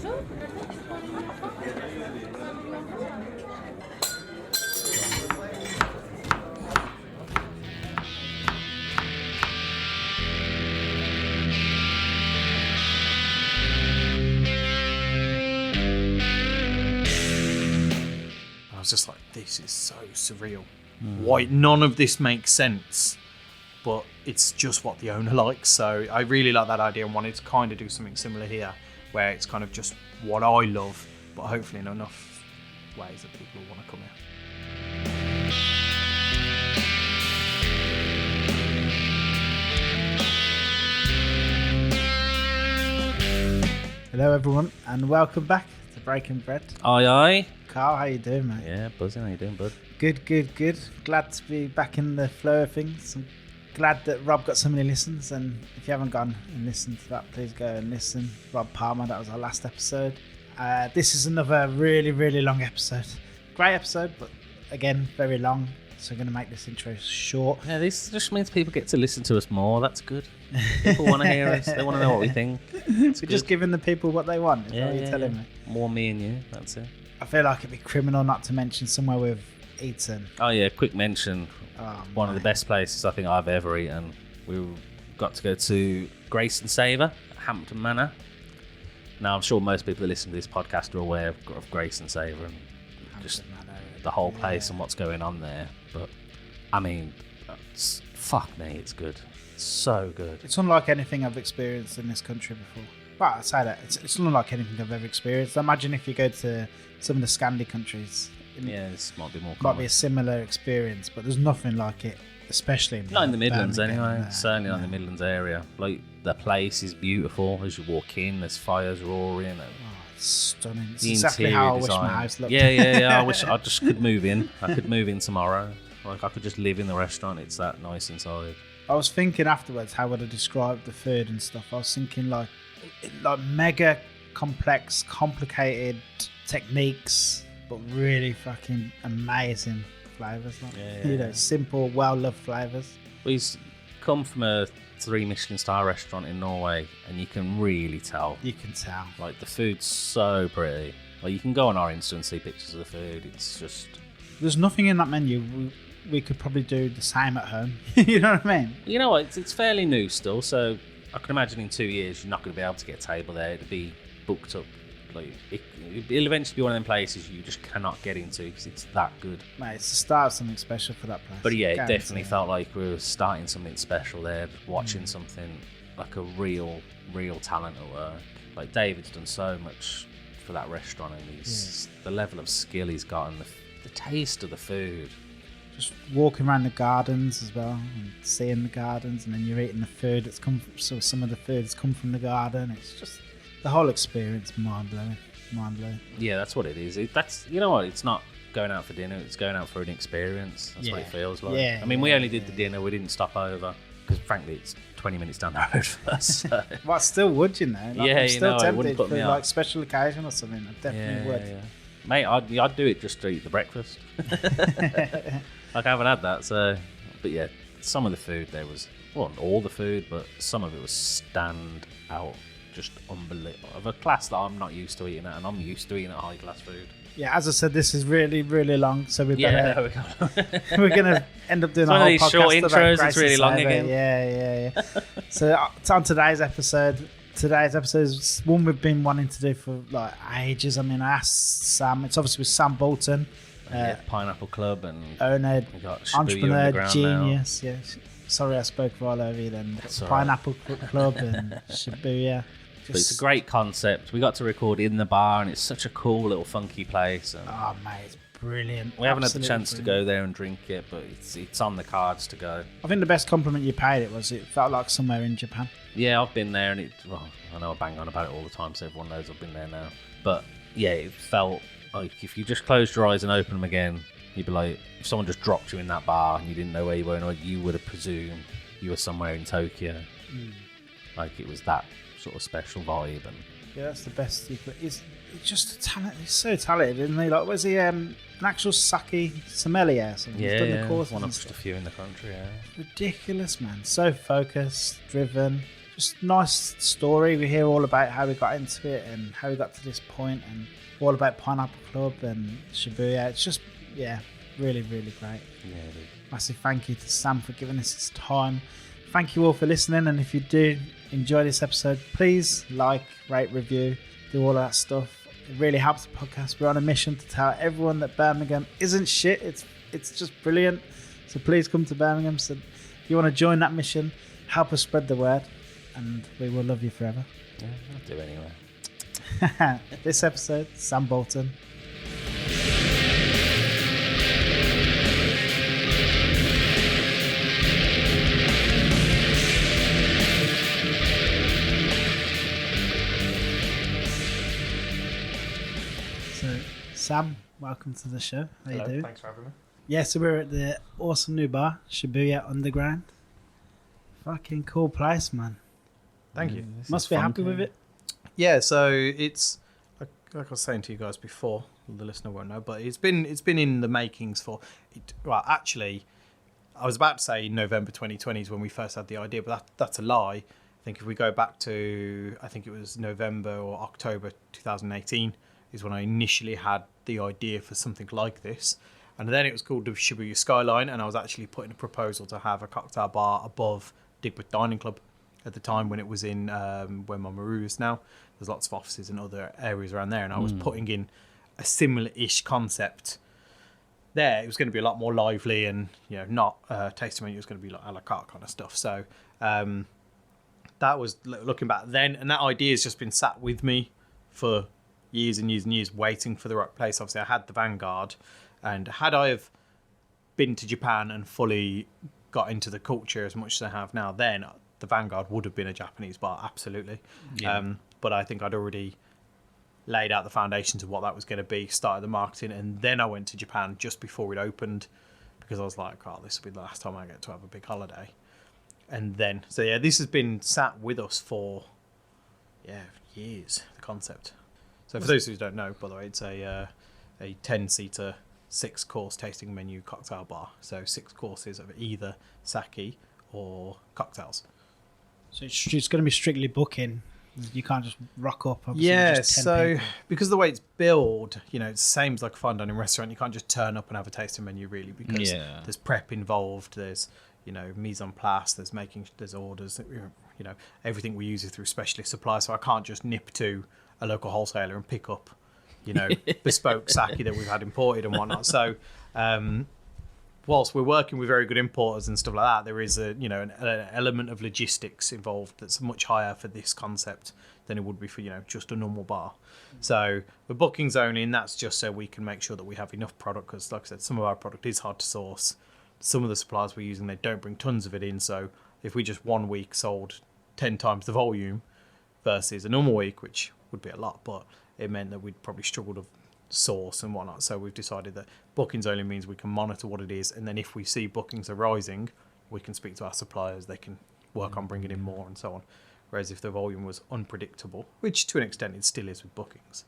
Bonjour. I was just like, this is so surreal. Why none of this makes sense, but it's just what the owner likes. So I really like that idea and wanted to kind of do something similar here, where it's kind of just what I love, but hopefully in enough ways that people want to come here. Hello everyone and welcome back to Breaking Bread. Aye, aye. Carl, how you doing, mate? Yeah, buzzing. How you doing, bud? Good. Glad to be back in the flow of things. I'm glad that Rob got so many listens, and if you haven't gone and listened to that, please go and listen. Rob Palmer, that was our last episode. This is another really long episode. Great episode, but again, very long. So I'm going to make this intro short. Yeah, this just means people get to listen to us more. That's good. People want to hear us. They want to know what we think. We're just giving the people what they want. Is that what you're telling me? More me and you. That's it. I feel like it'd be criminal not to mention somewhere we've eaten. Oh yeah, quick mention. One of the mate. best places I think I've ever eaten. We got to go to Grace and Savour, Hampton Manor. Now I'm sure most people that listen to this podcast are aware of Grace and Savour and just the whole place and what's going on there. But I mean, fuck me, it's good. It's so good. It's unlike anything I've experienced in this country before. Well, I say that it's unlike anything I've ever experienced. Imagine if you go to some of the Scandi countries. Yeah, this might be more Might common. be a similar experience, but there's nothing like it, especially Not in the Midlands Birmingham. anyway. No, Certainly not in no. the Midlands area. Like the place is beautiful as you walk in. There's fires roaring. And Oh, it's stunning. It's the exactly interior how I wish design. my house looked. Yeah. I wish I just could move in. I could move in tomorrow. Like I could just live in the restaurant. It's that nice inside. I was thinking afterwards how would I describe the food and stuff. I was thinking like mega complex, complicated techniques, but really fucking amazing flavors. Like, you know, simple, well-loved flavors. We come from a 3 Michelin star restaurant in Norway, and you can really tell. You can tell. Like the food's so pretty. Like you can go on our Insta and see pictures of the food. It's just. There's nothing in that menu. We could probably do the same at home. You know what I mean? You know what? It's fairly new still, so I can imagine in 2 years you're not going to be able to get a table there. It'll be booked up. Like it'll eventually be one of them places you just cannot get into because it's that good. Mate, it's the start of something special for that place. But yeah, it Guarantee definitely felt like we were starting something special there, watching something like a real talent at work. Like David's done so much for that restaurant, and the level of skill he's got and the taste of the food. Just walking around the gardens as well and seeing the gardens, and then you're eating the food that's come from, so some of the food that's come from the garden. It's just the whole experience, mind blowing. Yeah, that's what it is. That's, you know what, it's not going out for dinner, it's going out for an experience. That's what it feels like. Yeah, I mean, we only did the dinner, we didn't stop over because frankly it's 20 minutes down the road for us. So. Well, I still would, you know. Like, Yeah, I'm you still know, it wouldn't tempted put me for like off. special occasion or something. I definitely would. Yeah. Mate, I'd do it just to eat the breakfast. Like I haven't had that, so. But yeah, some of the food there was, well, not all the food, but some of it was stand out, just unbelievable. Of a class that I'm not used to eating at, and I'm used to eating at high class food. Yeah, as I said, this is really long, so we Yeah, better. there we go. We're gonna end up doing It's a one of whole these podcast short about intros, Grace it's really and long Savour. again. Yeah. So it's on today's episode. Today's episode is one we've been wanting to do for like ages. I mean, I asked Sam. It's obviously with Sam Boulton, Pineapple Club and owner, we got Shibuya entrepreneur, Underground genius. Yeah. Sorry, I spoke for all over you. Then That's all Pineapple Club and Shibuya. But it's a great concept. We got to record in the bar, and it's such a cool little funky place. And Oh mate, it's brilliant. we haven't had the Absolutely chance to brilliant. go there and drink it, but it's on the cards to go. I think the best compliment you paid it was it felt like somewhere in Japan. Yeah, I've been there, and I know I bang on about it all the time, so everyone knows I've been there now. But yeah, it felt like if you just closed your eyes and opened them again, you'd be like, if someone just dropped you in that bar and you didn't know where you were, and you would have presumed you were somewhere in Tokyo. Like it was that sort of special vibe. And Yeah, that's the best. It's just a talent. He's so talented, isn't he? Like, was he an actual sake sommelier? Or something? He's done the courses one and of just a stuff. few in the country. Yeah, Ridiculous, man. So focused, driven. just nice story. We hear all about how we got into it and how we got to this point, and all about Pineapple Club and Shibuya. It's just, yeah, really, really great. Yeah, dude. Massive thank you to Sam for giving us his time. Thank you all for listening, and if you do enjoy this episode, please like, rate, review, do all of that stuff. It really helps the podcast. We're on a mission to tell everyone that Birmingham isn't shit. It's just brilliant. So please come to Birmingham. So if you want to join that mission, help us spread the word, and we will love you forever. Yeah, I'll do anyway. This episode, Sam Boulton. Sam, welcome to the show. How Hello, you doing? thanks for having me. Yeah, so we're at the awesome new bar, Shibuya Underground. Fucking cool place, man. Thank you. Must be happy with it. Yeah, so it's like I was saying to you guys before, the listener won't know, but it's been in the makings for it. Well, actually, I was about to say November 2020 is when we first had the idea, but that's a lie. I think if we go back to, I think it was November or October 2018 is when I initially had the idea for something like this. And then it was called the Shibuya Skyline, and I was actually putting a proposal to have a cocktail bar above Digbeth Dining Club at the time when it was in where my Maru is now. There's lots of offices and other areas around there, and I was putting in a similar-ish concept there. It was going to be a lot more lively and, you know, not tasting menu. It was going to be like a la carte kind of stuff. So that was looking back then, and that idea has just been sat with me for years and years and years, waiting for the right place. Obviously, I had the Vanguard, and had I have been to Japan and fully got into the culture as much as I have now, then the Vanguard would have been a Japanese bar, absolutely. Yeah. But I think I'd already laid out the foundations of what that was going to be, started the marketing, and then I went to Japan just before it opened, because I was like, oh, this will be the last time I get to have a big holiday. And then, so yeah, this has been sat with us for, years, the concept. So for those who don't know, by the way, it's a 10-seater, 6-course tasting menu cocktail bar. So 6 courses of either sake or cocktails. So it's going to be strictly booking. You can't just rock up. Yeah, just 10 so people. because of the way it's built, you know, it's the same as like a fine dining restaurant. You can't just turn up and have a tasting menu, really, because there's prep involved. There's, you know, mise en place. There's orders. You know, everything we use is through specialist suppliers. So I can't just nip to a local wholesaler and pick up, you know, bespoke sake that we've had imported and whatnot. So whilst we're working with very good importers and stuff like that, there is an element of logistics involved that's much higher for this concept than it would be for, you know, just a normal bar. So the bookings only, and that's just so we can make sure that we have enough product, because like I said, some of our product is hard to source. Some of the suppliers we're using, they don't bring tons of it in. So if we just 1 week sold 10 times the volume versus a normal week, which would be a lot, but it meant that we'd probably struggle to source and whatnot. So we've decided that bookings only means we can monitor what it is, and then if we see bookings are rising, we can speak to our suppliers. They can work on bringing in more and so on. Whereas if the volume was unpredictable, which to an extent it still is with bookings,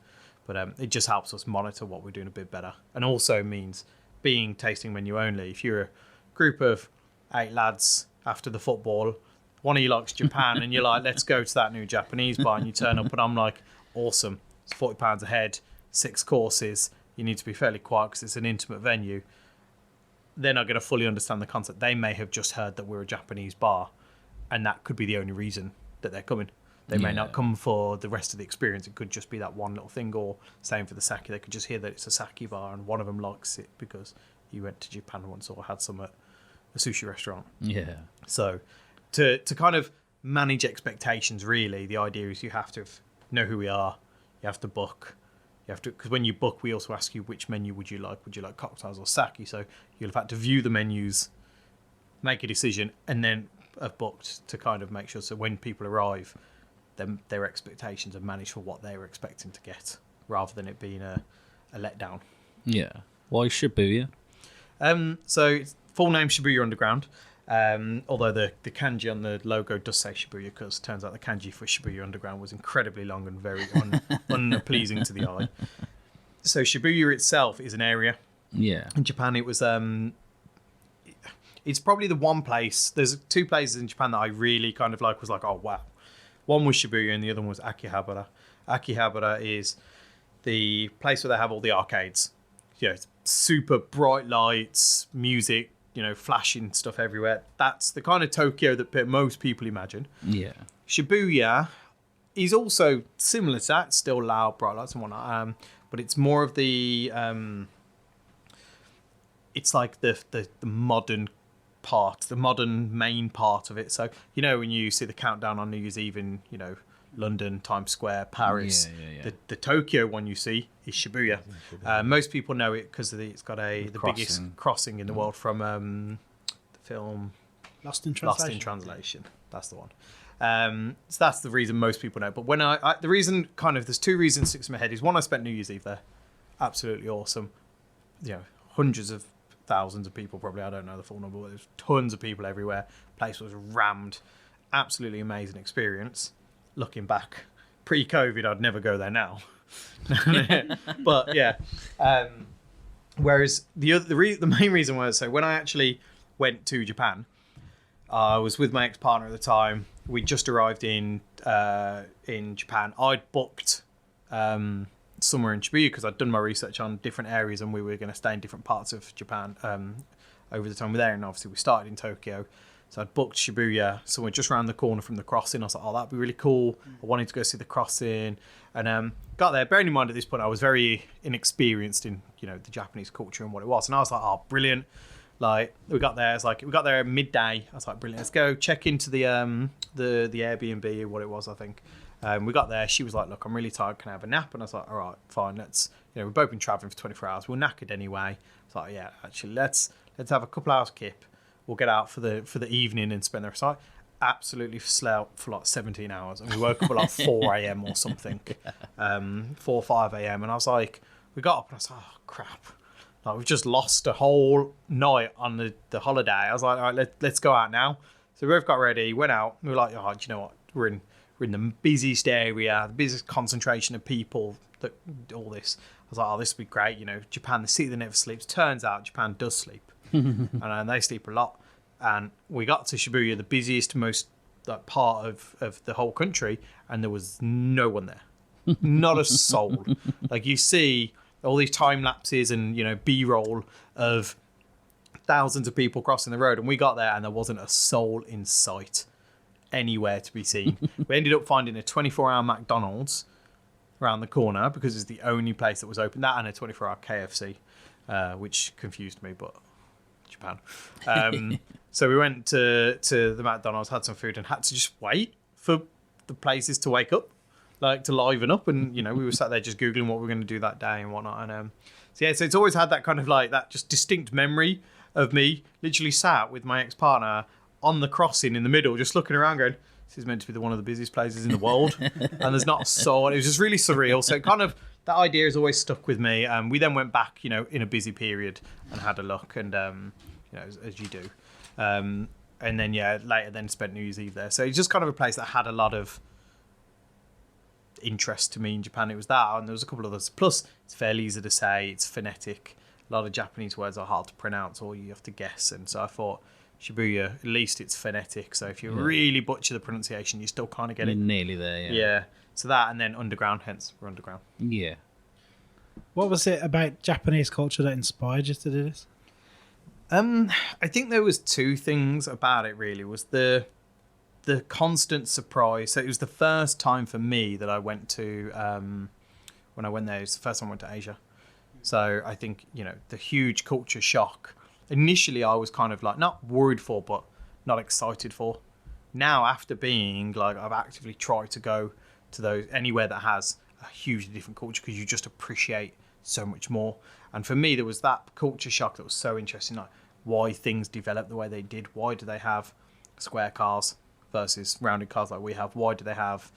but it just helps us monitor what we're doing a bit better. And also means being tasting menu only. If you're a group of 8 lads after the football, one of you likes Japan and you're like, let's go to that new Japanese bar, and you turn up and I'm like, awesome, it's £40 a head, 6 courses, you need to be fairly quiet because it's an intimate venue. They're not going to fully understand the concept. They may have just heard that we're a Japanese bar, and that could be the only reason that they're coming. They may not come for the rest of the experience. It could just be that one little thing, or same for the sake. They could just hear that it's a sake bar and one of them likes it because you went to Japan once or had some at a sushi restaurant. Yeah. So to kind of manage expectations, really, the idea is you have to know who we are. You have to book. You have to, because when you book, we also ask you which menu would you like. Would you like cocktails or sake? So you'll have had to view the menus, make a decision, and then have booked to kind of make sure. So when people arrive, then their expectations are managed for what they were expecting to get, rather than it being a letdown. Yeah. Why Shibuya? So it's full name Shibuya Underground. Although the kanji on the logo does say Shibuya, because it turns out the kanji for Shibuya Underground was incredibly long and very unpleasing to the eye. So Shibuya itself is an area. Yeah. In Japan, it was it's probably the one place. There's 2 places in Japan that I really kind of was like, oh wow, One was Shibuya and the other one was Akihabara. Akihabara is the place where they have all the arcades. It's super bright lights, music, flashing stuff everywhere. That's the kind of Tokyo that most people imagine. Yeah. Shibuya is also similar to that, still loud, bright lights and whatnot. But it's more of the it's like the modern part, the modern main part of it. So when you see the countdown on New Year's Eve in London, Times Square, Paris, the Tokyo one you see is Shibuya. Most people know it because it's got the biggest crossing in the world from the film Lost in Translation. Lost in Translation. That's the one. So that's the reason most people know. But when the reason there's two reasons sticks in my head is one, I spent New Year's Eve there, absolutely awesome. Hundreds of thousands of people, probably, I don't know the full number, but there's tons of people everywhere. Place was rammed, absolutely amazing experience. Looking back, pre-COVID, I'd never go there now. But yeah. Whereas the main reason was, so when I actually went to Japan, I was with my ex-partner at the time. We just arrived in Japan. I'd booked somewhere in Shibuya because I'd done my research on different areas and we were going to stay in different parts of Japan over the time we were there. And obviously we started in Tokyo. So I'd booked Shibuya, somewhere just around the corner from the crossing. I was like, oh, that'd be really cool. I wanted to go see the crossing. And got there. Bearing in mind at this point, I was very inexperienced in, the Japanese culture and what it was. And I was like, oh, brilliant. Like, we got there. It's like, we got there at midday. I was like, brilliant. Let's go check into the Airbnb or what it was, I think. We got there. She was like, look, I'm really tired. Can I have a nap? And I was like, all right, fine. Let's, we've both been traveling for 24 hours. We're knackered anyway. I was like, yeah, actually, let's have a couple hours kip. We'll get out for the evening and spend the rest. Absolutely slept for like 17 hours. And we woke up at like 4 a.m. or something. 4 or 5 a.m. And I was like, we got up and I was like, oh, crap. Like, we've just lost a whole night on the holiday. I was like, all right, let's go out now. So we both got ready, went out. We were like, oh, do you know what? We're in the busiest area, the busiest concentration of people, all this. I was like, oh, this would be great. Japan, the city that never sleeps. Turns out Japan does sleep. And they sleep a lot. And we got to Shibuya, the busiest, most part of the whole country, and there was no one there. Not a soul. Like, you see all these time lapses and B-roll of thousands of people crossing the road, and we got there and there wasn't a soul in sight anywhere to be seen. We ended up finding a 24-hour McDonald's around the corner because it's the only place that was open. That and a 24-hour KFC, which confused me, but Japan. So we went to the McDonald's, had some food, and had to just wait for the places to wake up, like to liven up. And we were sat there just googling what we were going to do that day and whatnot. And so it's always had that kind of like that just distinct memory of me literally sat with my ex-partner on the crossing in the middle, just looking around, going, "This is meant to be one of the busiest places in the world," and there's not a soul. It was just really surreal. So that idea has always stuck with me. We then went back, in a busy period and had a look, and as you do. And then later then spent New Year's Eve there. So it's just kind of a place that had a lot of interest to me in Japan. It was that, and there was a couple of others. Plus, it's fairly easy to say. It's phonetic. A lot of Japanese words are hard to pronounce, or you have to guess. And so I thought Shibuya, at least it's phonetic. So if you really butcher the pronunciation, you still kind of get it. Nearly there, yeah. Yeah. So that, and then underground. Hence, we're underground. Yeah. What was it about Japanese culture that inspired you to do this? I think there was two things about it, really. Was the constant surprise. So it was the first time for me that I went to, when I went there, it was the first time I went to Asia. So I think, the huge culture shock. Initially, I was kind of like, not worried for, but not excited for. Now, after being, like, I've actively tried to go to anywhere that has a hugely different culture, because you just appreciate so much more. And for me, there was that culture shock that was so interesting, like why things developed the way they did. Why do they have square cars versus rounded cars like we have? Why do they have,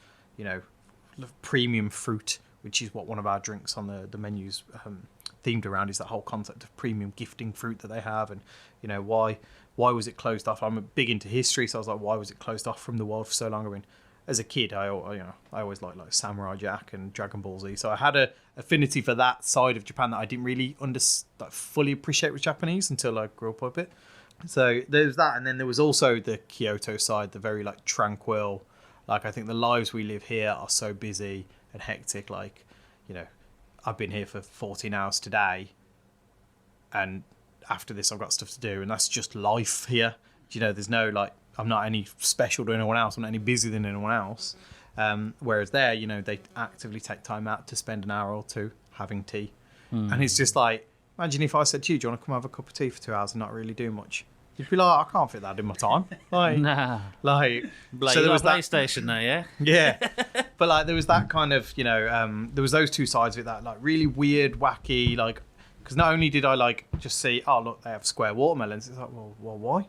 premium fruit, which is what one of our drinks on the menus themed around, is that whole concept of premium gifting fruit that they have. And, why was it closed off? I'm big into history, so I was like, why was it closed off from the world for so long? I mean, as a kid, I always liked like Samurai Jack and Dragon Ball Z, so I had a affinity for that side of Japan that I didn't really fully appreciate with Japanese until I grew up a bit. So there's that, and then there was also the Kyoto side, the very like tranquil, Like, I think the lives we live here are so busy and hectic. Like, you know, I've been here for 14 hours today, and after this I've got stuff to do, and that's just life here. You know, there's no, like, I'm not any special to anyone else. I'm not any busier than anyone else. Whereas there, you know, they actively take time out to spend an hour or two having tea. And it's just like, imagine if I said to you, do you want to come have a cup of tea for 2 hours and not really do much? You'd be like, I can't fit that in my time. Like, Nah. like, Blake, so you there got a was that. PlayStation now, yeah? Yeah, but like there was that kind of, you know, there was those two sides of it, that like really weird, wacky, like, because not only did I like just see, oh look, they have square watermelons. It's like, well, why?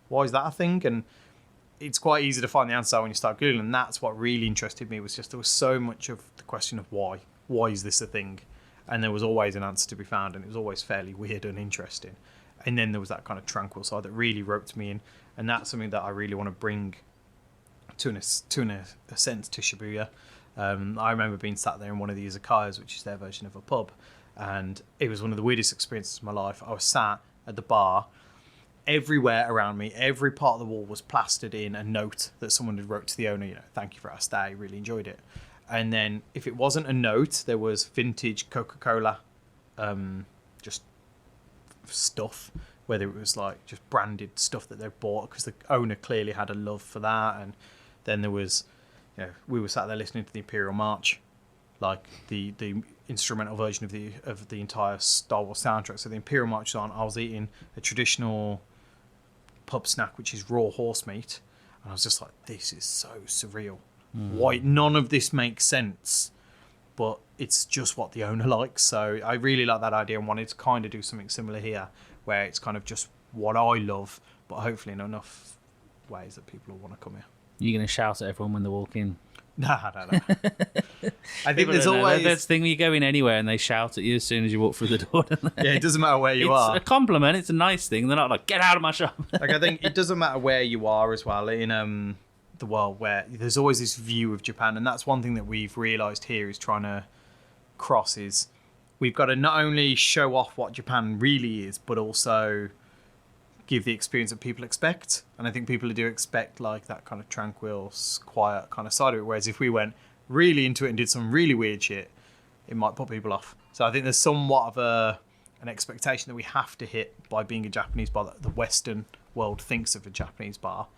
Why is that a thing? And it's quite easy to find the answer when you start googling. And that's what really interested me, was just there was so much of the question of why. Why is this a thing? And there was always an answer to be found, and it was always fairly weird and interesting. And then there was that kind of tranquil side that really roped me in, and that's something that I really want to bring to a sense to Shibuya. I remember being sat there in one of the izakayas, which is their version of a pub, and it was one of the weirdest experiences of my life. I was sat at the bar, everywhere around me, every part of the wall was plastered in a note that someone had wrote to the owner, you know, thank you for our stay, really enjoyed it. And then if it wasn't a note, there was vintage Coca-Cola, just stuff, whether it was like just branded stuff that they bought because the owner clearly had a love for that. And then there was, you know, we were sat there listening to the Imperial March, like the instrumental version of the entire Star Wars soundtrack. So the Imperial March was on. I was eating a traditional pub snack, which is raw horse meat, and I was just like, this is so surreal. Why none of this makes sense, but it's just what the owner likes. So I really like that idea and wanted to kind of do something similar here, where it's kind of just what I love, but hopefully in enough ways that people will want to come here. You're going to shout at everyone when they walk in? No. I think there's always... There's the thing where you go in anywhere and they shout at you as soon as you walk through the door, don't they? Yeah, it doesn't matter where you It's are. a compliment. It's a nice thing. They're not like, get out of my shop. Like, I think it doesn't matter where you are as well in the world, where there's always this view of Japan, and that's one thing that we've realised here is trying to cross, is we've got to not only show off what Japan really is, but also give the experience that people expect. And I think people do expect like that kind of tranquil, quiet kind of side of it, whereas if we went really into it and did some really weird shit, it might put people off. So I think there's somewhat of an expectation that we have to hit by being a Japanese bar that the Western world thinks of a Japanese bar,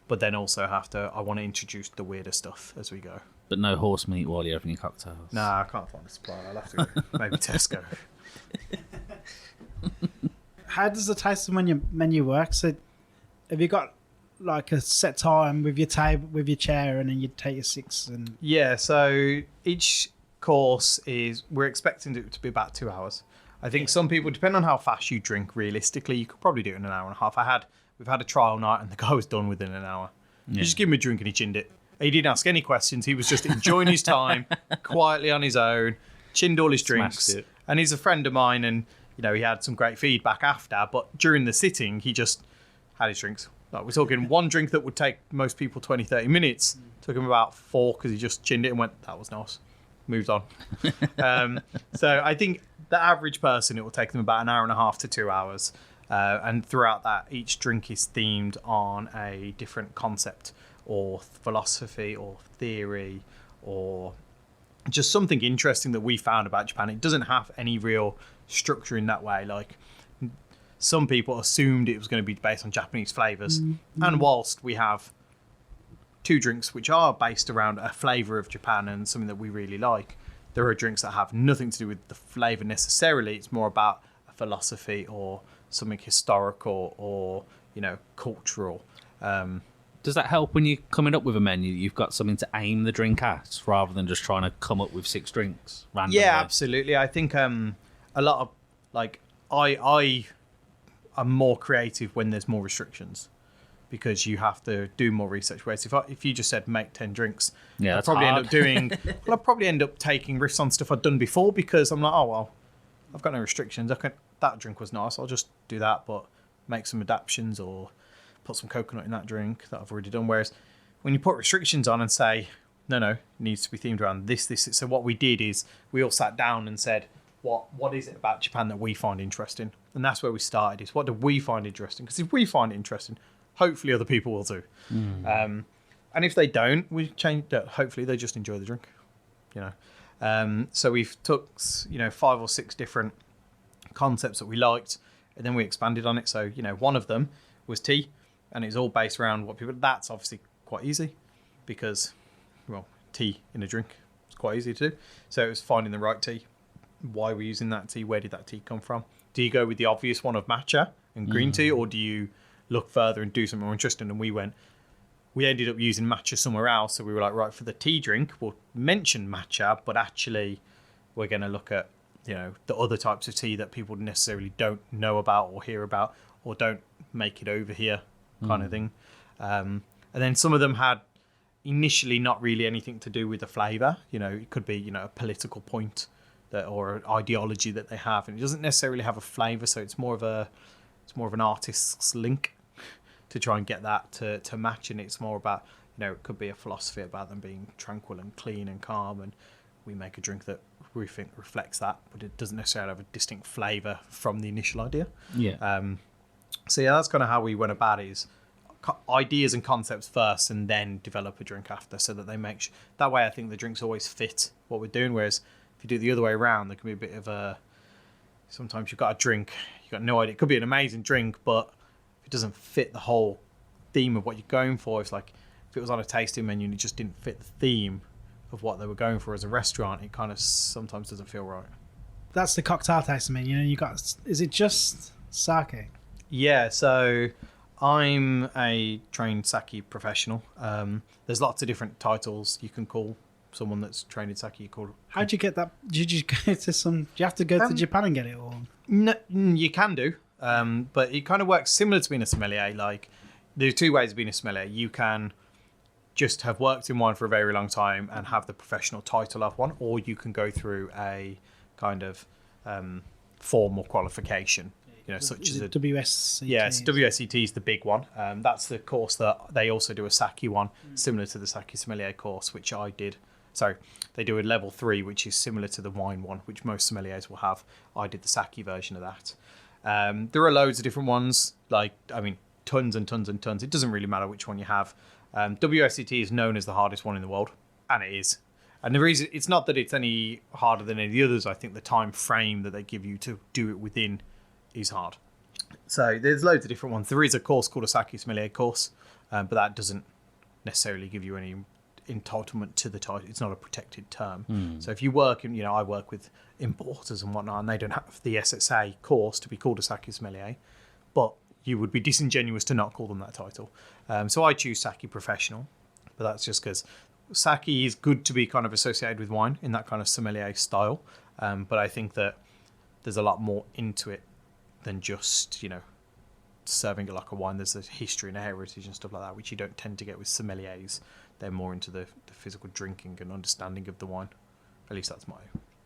but then also I want to introduce the weirder stuff as we go. But no horse meat while you're having your cocktails. Nah, I can't find a supplier. I'll have to go maybe Tesco. How does the tasting menu work? So have you got like a set time with your table, with your chair, and then you take your six? And Yeah, so each course we're expecting it to be about 2 hours. I think some people, depending on how fast you drink, realistically, you could probably do it in an hour and a half. We've had a trial night and the guy was done within an hour. You just give him a drink and he chinned it. He didn't ask any questions. He was just enjoying his time, quietly on his own, chinned all his drinks. Smashed it. And he's a friend of mine, and you know, he had some great feedback after, but during the sitting, he just had his drinks. Like, we're talking one drink that would take most people 20, 30 minutes. Took him about 4 because he just chinned it and went, that was nice. Moved on. So I think the average person, it will take them about an hour and a half to 2 hours. And throughout that, each drink is themed on a different concept or philosophy or theory or just something interesting that we found about Japan. It doesn't have any real structure in that way. Like, some people assumed it was going to be based on Japanese flavors. And whilst we have 2 drinks which are based around a flavor of Japan and something that we really like, there are drinks that have nothing to do with the flavor necessarily. It's more about a philosophy or something historical or, you know, cultural. Does that help when you're coming up with a menu? You've got something to aim the drink at rather than just trying to come up with 6 drinks randomly. Yeah, absolutely. I think a lot of, like, I am more creative when there's more restrictions because you have to do more research. Whereas if you just said make 10 drinks, Yeah, I'd probably end up taking riffs on stuff I'd done before because I'm like, oh well, I've got no restrictions. That drink was nice. I'll just do that, but make some adaptations or put some coconut in that drink that I've already done. Whereas when you put restrictions on and say, no, it needs to be themed around this. So what we did is we all sat down and said, what is it about Japan that we find interesting? And that's where we started, is what do we find interesting? Because if we find it interesting, hopefully other people will too. And And if they don't, we change. Hopefully, they just enjoy the drink. So we've took 5 or 6 different concepts that we liked, and then we expanded on it. So one of them was tea, and it's all based around what people. That's obviously quite easy because, tea in a drink is quite easy to do. So it was finding the right tea. Why we're using that tea? Where did that tea come from? Do you go with the obvious one of matcha and green tea, or do you look further and do something more interesting? And we ended up using matcha somewhere else. So we were like, right, for the tea drink, we'll mention matcha, but actually we're going to look at, the other types of tea that people necessarily don't know about or hear about or don't make it over here kind of thing. And then some of them had initially not really anything to do with the flavour. It could be, a political point or an ideology that they have. And it doesn't necessarily have a flavour. So it's more of an artist's link to try and get that to match, and it's more about it could be a philosophy about them being tranquil and clean and calm, and we make a drink that we think reflects that, but it doesn't necessarily have a distinct flavour from the initial idea. So that's kind of how we went about it, is ideas and concepts first and then develop a drink after, so that they make that way I think the drinks always fit what we're doing, whereas if you do it the other way around, there can be a bit of a, sometimes you've got a drink, you've got no idea, it could be an amazing drink, but it doesn't fit the whole theme of what you're going for. It's like if it was on a tasting menu and it just didn't fit the theme of what they were going for as a restaurant, it kind of sometimes doesn't feel right. That's the cocktail tasting menu. You got, is it just sake? Yeah, so I'm a trained sake professional. There's lots of different titles you can call someone that's trained in sake. You call. How'd you get that? Did you go to some? Do you have to go to Japan and get it, or? No, you can do. But it kind of works similar to being a sommelier. Like, there's 2 ways of being a sommelier. You can just have worked in wine for a very long time and have the professional title of one, or you can go through a kind of formal qualification, such as a WSET. Yeah, so WSET is the big one. That's the course that they also do a sake one, similar to the sake sommelier course, which I did. So they do a level 3, which is similar to the wine one, which most sommeliers will have. I did the sake version of that. There are loads of different ones, tons and tons and tons. It doesn't really matter which one you have. WSET is known as the hardest one in the world, and it is. And the reason, it's not that it's any harder than any of the others. I think the time frame that they give you to do it within is hard. So there's loads of different ones. There is a course called a sake sommelier course, but that doesn't necessarily give you any entitlement to the title. It's not a protected term. So if you work in, I work with importers and whatnot, and they don't have the SSA course to be called a sake sommelier, but you would be disingenuous to not call them that title. So I choose sake professional, but that's just because sake is good to be kind of associated with wine in that kind of sommelier style. But I think that there's a lot more into it than just, serving it like a wine. There's a history and a heritage and stuff like that, which you don't tend to get with sommeliers. They're more into the physical drinking and understanding of the wine. At least that's my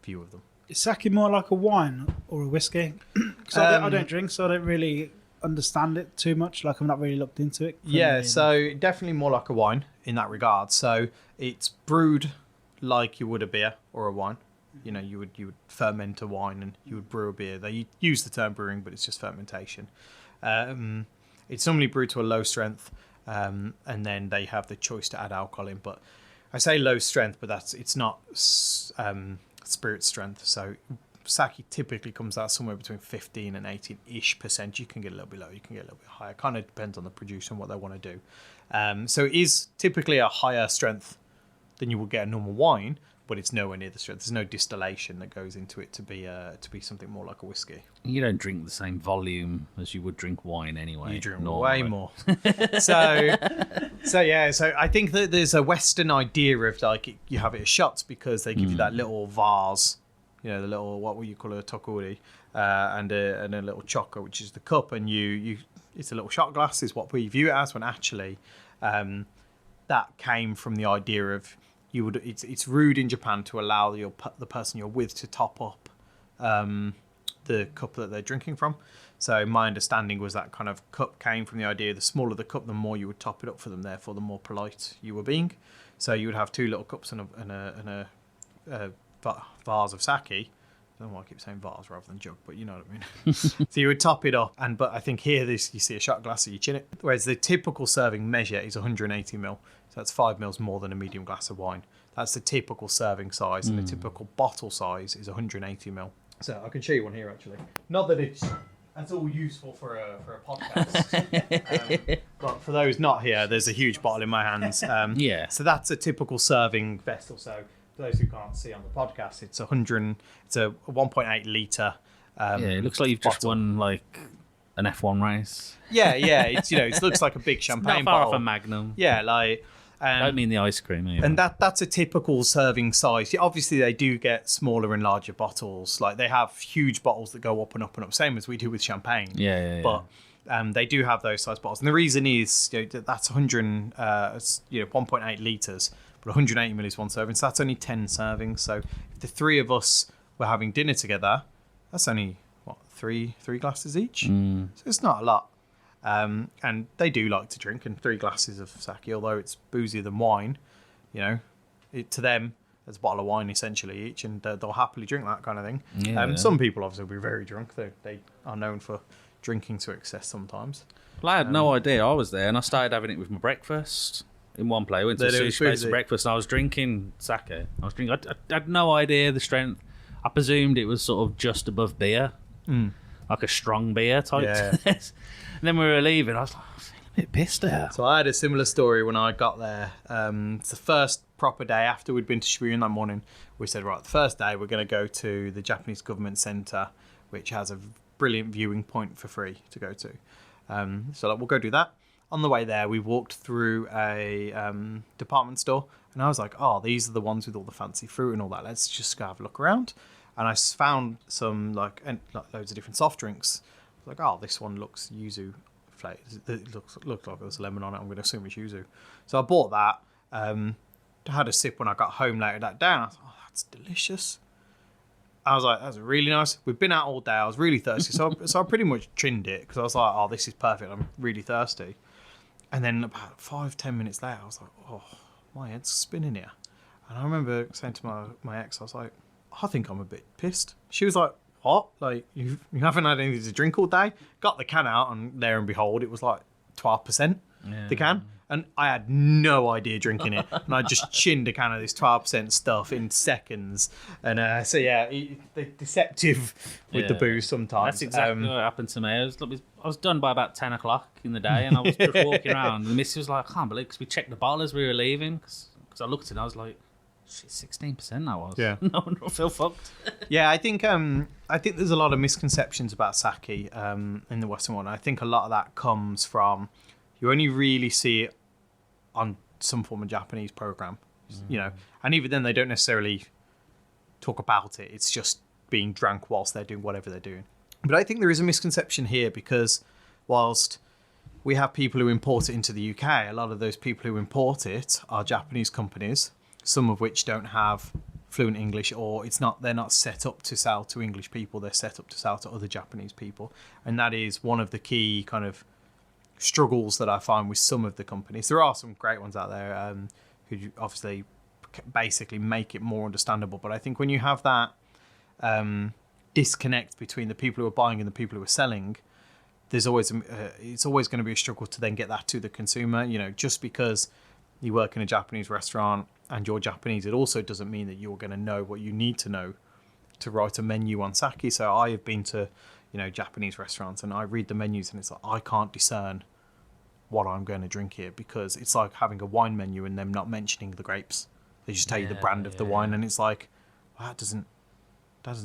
view of them. Is sake more like a wine or a whiskey? Because I don't drink, so I don't really understand it too much. Like, I'm not really looked into it. Yeah, so definitely more like a wine in that regard. So it's brewed like you would a beer or a wine. You would ferment a wine and you would brew a beer. They use the term brewing, but it's just fermentation. It's normally brewed to a low strength, and then they have the choice to add alcohol in. But I say low strength, but it's not spirit strength. So sake typically comes out somewhere between 15 and 18-ish%. You can get a little bit lower, you can get a little bit higher. Kind of depends on the producer and what they want to do. So it is typically a higher strength than you would get a normal wine, but it's nowhere near the strength. There's no distillation that goes into it to be something more like a whiskey. You don't drink the same volume as you would drink wine anyway. You drink way more. So I think that there's a Western idea of like you have it as shots because they give you that little vase, the little, what would you call it, a tokuri, and a little choco, which is the cup, and you it's a little shot glass is what we view it as, when actually that came from the idea of it's rude in Japan to allow the person you're with to top up the cup that they're drinking from. So my understanding was that kind of cup came from the idea the smaller the cup, the more you would top it up for them, therefore the more polite you were being. So you would have 2 little cups and a vase of sake. I don't know why I keep saying vase rather than jug, but you know what I mean. So you would top it up, but I think here you see a shot glass, so you chin it. Whereas the typical serving measure is 180 ml. So that's 5 mils more than a medium glass of wine. That's the typical serving size, and the typical bottle size is 180 mil. So I can show you one here, actually. Not that it's that's all useful for a podcast. But for those not here, there's a huge bottle in my hands. Yeah. So that's a typical serving vessel. So for those who can't see on the podcast, it's a 1.8 litre. It looks like you've just won like an F1 race. Yeah, it's it looks like a big champagne Not far bottle. off a Magnum. Yeah, like. I don't mean the ice cream either. And that's a typical serving size. Yeah, obviously, they do get smaller and larger bottles. Like they have huge bottles that go up and up and up, same as we do with champagne. Yeah. But they do have those size bottles, and the reason is that's 1.8 liters, but 180 ml is one serving, so that's only 10 servings. So if the three of us were having dinner together, that's only three glasses each. So it's not a lot. And they do like to drink, and 3 glasses of sake, although it's boozier than wine, to them, there's a bottle of wine essentially each, and they'll happily drink that kind of thing. Yeah. Some people obviously will be very drunk. They are known for drinking to excess sometimes. Well, I had no idea. I was there, and I started having it with my breakfast in one play. I went to a sushi place for breakfast, and I was drinking sake. I had no idea the strength. I presumed it was sort of just above beer, like a strong beer type test. And then we were leaving. I was like, I'm feeling a bit pissed out. So I had a similar story when I got there. It's the first proper day after we'd been to Shibuya that morning. We said, right, the first day we're going to go to the Japanese government centre, which has a brilliant viewing point for free to go to. So we'll go do that. On the way there, we walked through a department store, and I was like, oh, these are the ones with all the fancy fruit and all that. Let's just go have a look around. And I found some loads of different soft drinks. I was like, oh, this one looks yuzu flavored. It looks like there's lemon on it. I'm going to assume it's yuzu. So I bought that. Had a sip when I got home later that day. And I was like, oh, that's delicious. I was like, that's really nice. We've been out all day. I was really thirsty. So I pretty much chinned it because I was like, oh, this is perfect. I'm really thirsty. And then about 5-10 minutes later, I was like, oh, my head's spinning here. And I remember saying to my ex, I was like, I think I'm a bit pissed. She was like, what? Like, you haven't had anything to drink all day? Got the can out, and there and behold, it was like 12%, the can. And I had no idea drinking it. And I just chinned a can of this 12% stuff in seconds. And they're deceptive with the booze sometimes. That's exactly what happened to me. I was done by about 10 o'clock in the day, and I was just walking around. And the missus was like, I can't believe, because we checked the bottle as we were leaving. Because I looked at it and I was like, shit, 16% that was. Yeah. No one will feel fucked. Yeah, I think there's a lot of misconceptions about sake in the Western world. I think a lot of that comes from, you only really see it on some form of Japanese program, and even then they don't necessarily talk about it. It's just being drank whilst they're doing whatever they're doing. But I think there is a misconception here, because whilst we have people who import it into the UK, a lot of those people who import it are Japanese companies, some of which don't have fluent English, or they're not set up to sell to English people. They're set up to sell to other Japanese people. And that is one of the key kind of struggles that I find with some of the companies. There are some great ones out there who obviously basically make it more understandable. But I think when you have that disconnect between the people who are buying and the people who are selling, there's always it's always going to be a struggle to then get that to the consumer. Just because you work in a Japanese restaurant and you're Japanese, it also doesn't mean that you're going to know what you need to know to write a menu on sake. So I have been to Japanese restaurants, and I read the menus, and it's like I can't discern what I'm going to drink here, because it's like having a wine menu and them not mentioning the grapes. They just tell you the brand of the wine, and it's like, well, that doesn't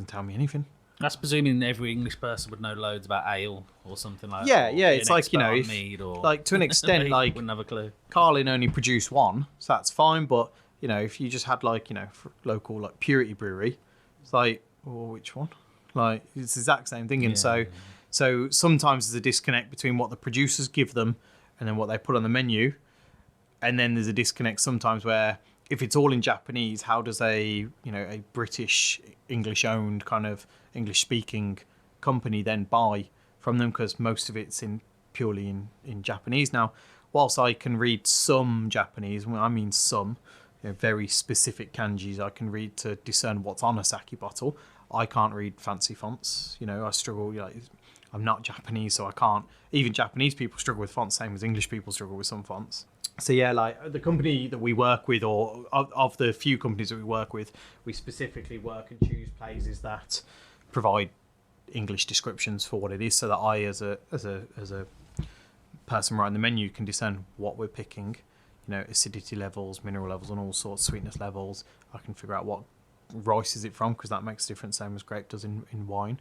tell me anything. That's presuming every English person would know loads about ale or something like that. Yeah, it's like, if, like to an extent, like wouldn't have a clue. Carlin only produced one, so that's fine. But if you just had local like Purity Brewery, it's like, well, which one? Like, it's the exact same thing. And so sometimes there's a disconnect between what the producers give them and then what they put on the menu. And then there's a disconnect sometimes where if it's all in Japanese, how does a British English-owned kind of English-speaking company then buy from them? Because most of it's purely in Japanese. Now, whilst I can read some Japanese, I mean some, very specific kanjis I can read to discern what's on a sake bottle. I can't read fancy fonts. I struggle. I'm not Japanese, so I can't. Even Japanese people struggle with fonts, same as English people struggle with some fonts. So yeah, like the company that we work with, or of the few companies that we work with, we specifically work and choose places that provide English descriptions for what it is, so that I, as a person writing the menu, can discern what we're picking. You know, acidity levels, mineral levels, and all sorts, sweetness levels. I can figure out what rice is it from, because that makes a difference, same as grape does in wine.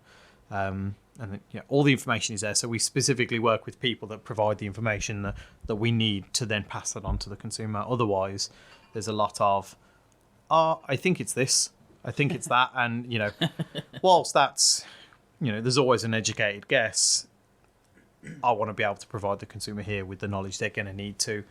And then, all the information is there. So we specifically work with people that provide the information that we need to then pass that on to the consumer. Otherwise, there's a lot of, I think it's this, I think it's that. And, whilst that's, there's always an educated guess, I want to be able to provide the consumer here with the knowledge they're going to need to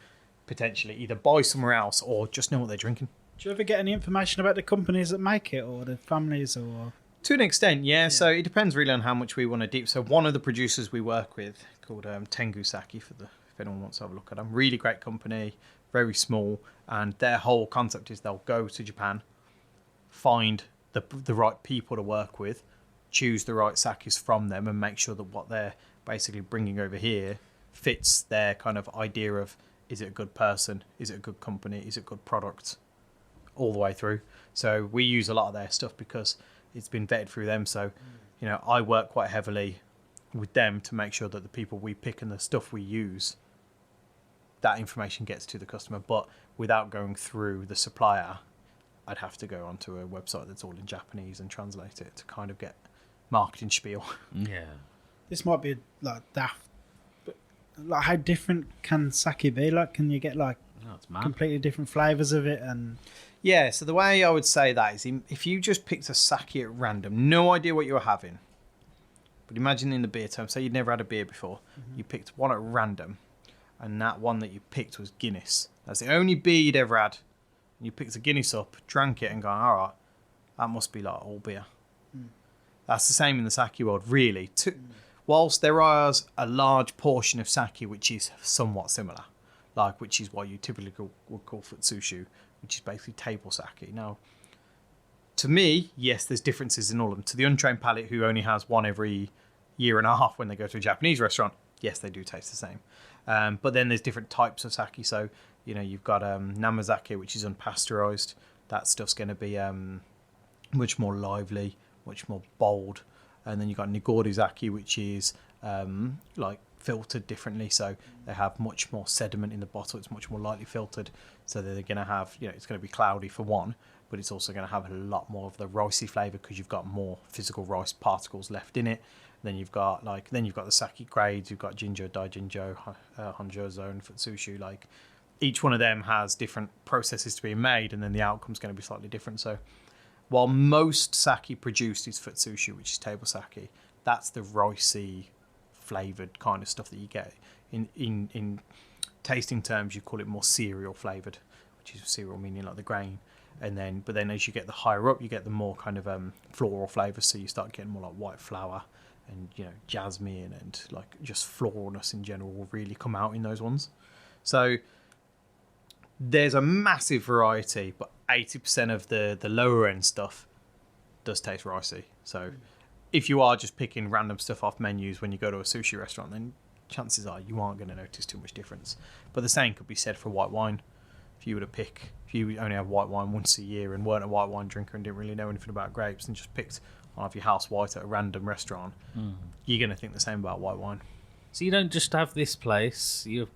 potentially either buy somewhere else or just know what they're drinking. Do you ever get any information about the companies that make it, or the families, or...? To an extent, yeah. So it depends really on how much we want to deep. So one of the producers we work with, called Tengu Saki, if anyone wants to have a look at them, really great company, very small, and their whole concept is they'll go to Japan, find the right people to work with, choose the right sakis from them, and make sure that what they're basically bringing over here fits their kind of idea of, is it a good person, is it a good company, is it a good product, all the way through. So we use a lot of their stuff because it's been vetted through them. So, I work quite heavily with them to make sure that the people we pick and the stuff we use, that information gets to the customer. But without going through the supplier, I'd have to go onto a website that's all in Japanese and translate it to kind of get marketing spiel. Yeah. This might be like daft, but like, how different can sake be? Like, can you get like it's mad. completely different flavours of it? And Yeah, so the way I would say that is, if you just picked a sake at random, no idea what you were having, but imagine in the beer term, say you'd never had a beer before, you picked one at random, and that one that you picked was Guinness. That's the only beer you'd ever had. And you picked a Guinness up, drank it, and gone, all right, that must be like all beer. That's the same in the sake world, really. Whilst there is a large portion of sake which is somewhat similar, like which is what you typically would call futsushi, which is basically table sake. Now, to me, yes, there's differences in all of them. To the untrained palate who only has one every year and a half when they go to a Japanese restaurant, yes, they do taste the same. But then there's different types of sake. So, you've got namazake, which is unpasteurized. That stuff's going to be much more lively, much more bold. And then you've got nigori sake, which is like filtered differently, so they have much more sediment in the bottle. It's much more lightly filtered, so they're going to have, it's going to be cloudy for one, but it's also going to have a lot more of the ricey flavour because you've got more physical rice particles left in it. Then you've got the sake grades. You've got Jinjo, Daijinjo, Honjozo, and Futsushi. Like, each one of them has different processes to be made, and then the outcome's going to be slightly different. So while most sake produced is Futsushi, which is table sake, that's the ricey flavoured kind of stuff that you get. In tasting terms, you call it more cereal flavoured, which is cereal meaning like the grain. But then as you get the higher up, you get the more kind of floral flavours. So you start getting more like white flower and jasmine, and like just floralness in general will really come out in those ones. So there's a massive variety, but 80% of the lower end stuff does taste ricey. So if you are just picking random stuff off menus when you go to a sushi restaurant, then chances are you aren't going to notice too much difference. But the same could be said for white wine. If you only have white wine once a year and weren't a white wine drinker and didn't really know anything about grapes and just picked one of your house white at a random restaurant, you're going to think the same about white wine. So you don't just have this place. You've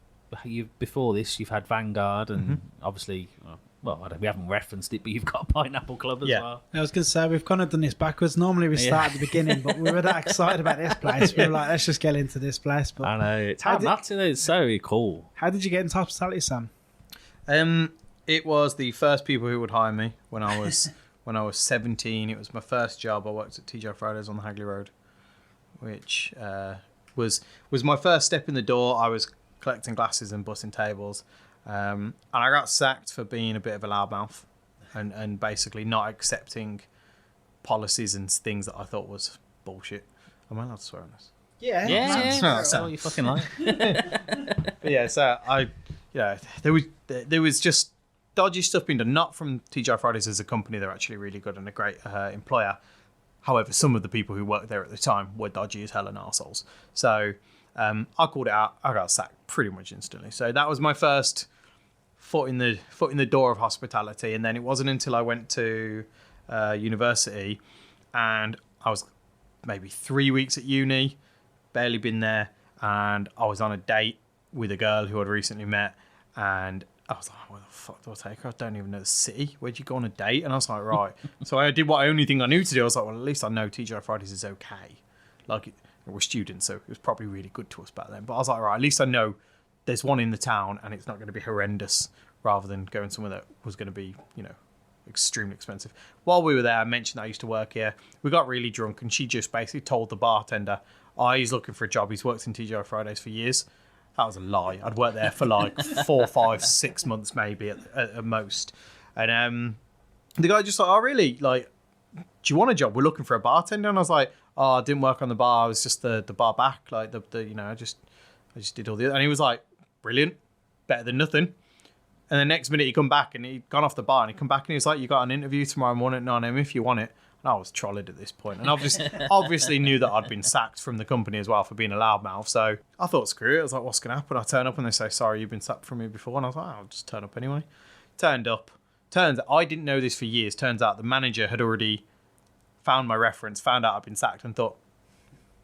before this, you've had Vanguard, and obviously, we haven't referenced it, but you've got a Pineapple Club as well. I was going to say, we've kind of done this backwards. Normally we start at the beginning, but we were that excited about this place. We were like, let's just get into this place. But I know. It's hard not to. It's so cool. How did you get into hospitality, Sam? It was the first people who would hire me when I was 17. It was my first job. I worked at TGI Fridays on the Hagley Road, which was my first step in the door. I was collecting glasses and bussing tables. And I got sacked for being a bit of a loudmouth and basically not accepting policies and things that I thought was bullshit. Am I allowed to swear on this? Yeah. That's all you fucking like. But yeah, so there was just dodgy stuff being done, not from TGI Fridays as a company. They're actually really good and a great employer. However, some of the people who worked there at the time were dodgy as hell and arseholes. So I called it out. I got sacked pretty much instantly. So that was my first foot in the door of hospitality. And then it wasn't until I went to university, and I was maybe 3 weeks at uni, barely been there, and I was on a date with a girl who I'd recently met, and I was like, where the fuck do I take her? I don't even know the city. Where'd you go on a date? And I was like, right. So I did what only thing I knew to do. I was like, well, at least I know TGI Fridays is okay. Like, we're students, so it was probably really good to us back then. But I was like, right, at least I know there's one in the town and it's not going to be horrendous, rather than going somewhere that was going to be, extremely expensive. While we were there, I mentioned that I used to work here. We got really drunk, and she just basically told the bartender, he's looking for a job. He's worked in TGI Fridays for years. That was a lie. I'd worked there for like 4, 5, 6 months maybe at most. And the guy just like, oh, really? Like, do you want a job? We're looking for a bartender. And I was like, oh, I didn't work on the bar. I was just the bar back. Like, I just did all the other. And he was like, brilliant. Better than nothing. And the next minute he come back, and he'd gone off the bar, and he come back and he was like, you got an interview tomorrow morning at 9 a.m. if you want it. And I was trolled at this point, and obviously knew that I'd been sacked from the company as well for being a loudmouth. So I thought, screw it. I was like, what's going to happen? I turn up and they say, sorry, you've been sacked from me before. And I was like, I'll just turn up anyway. Turned up. Turns out, I didn't know this for years. Turns out the manager had already found my reference, found out I'd been sacked, and thought,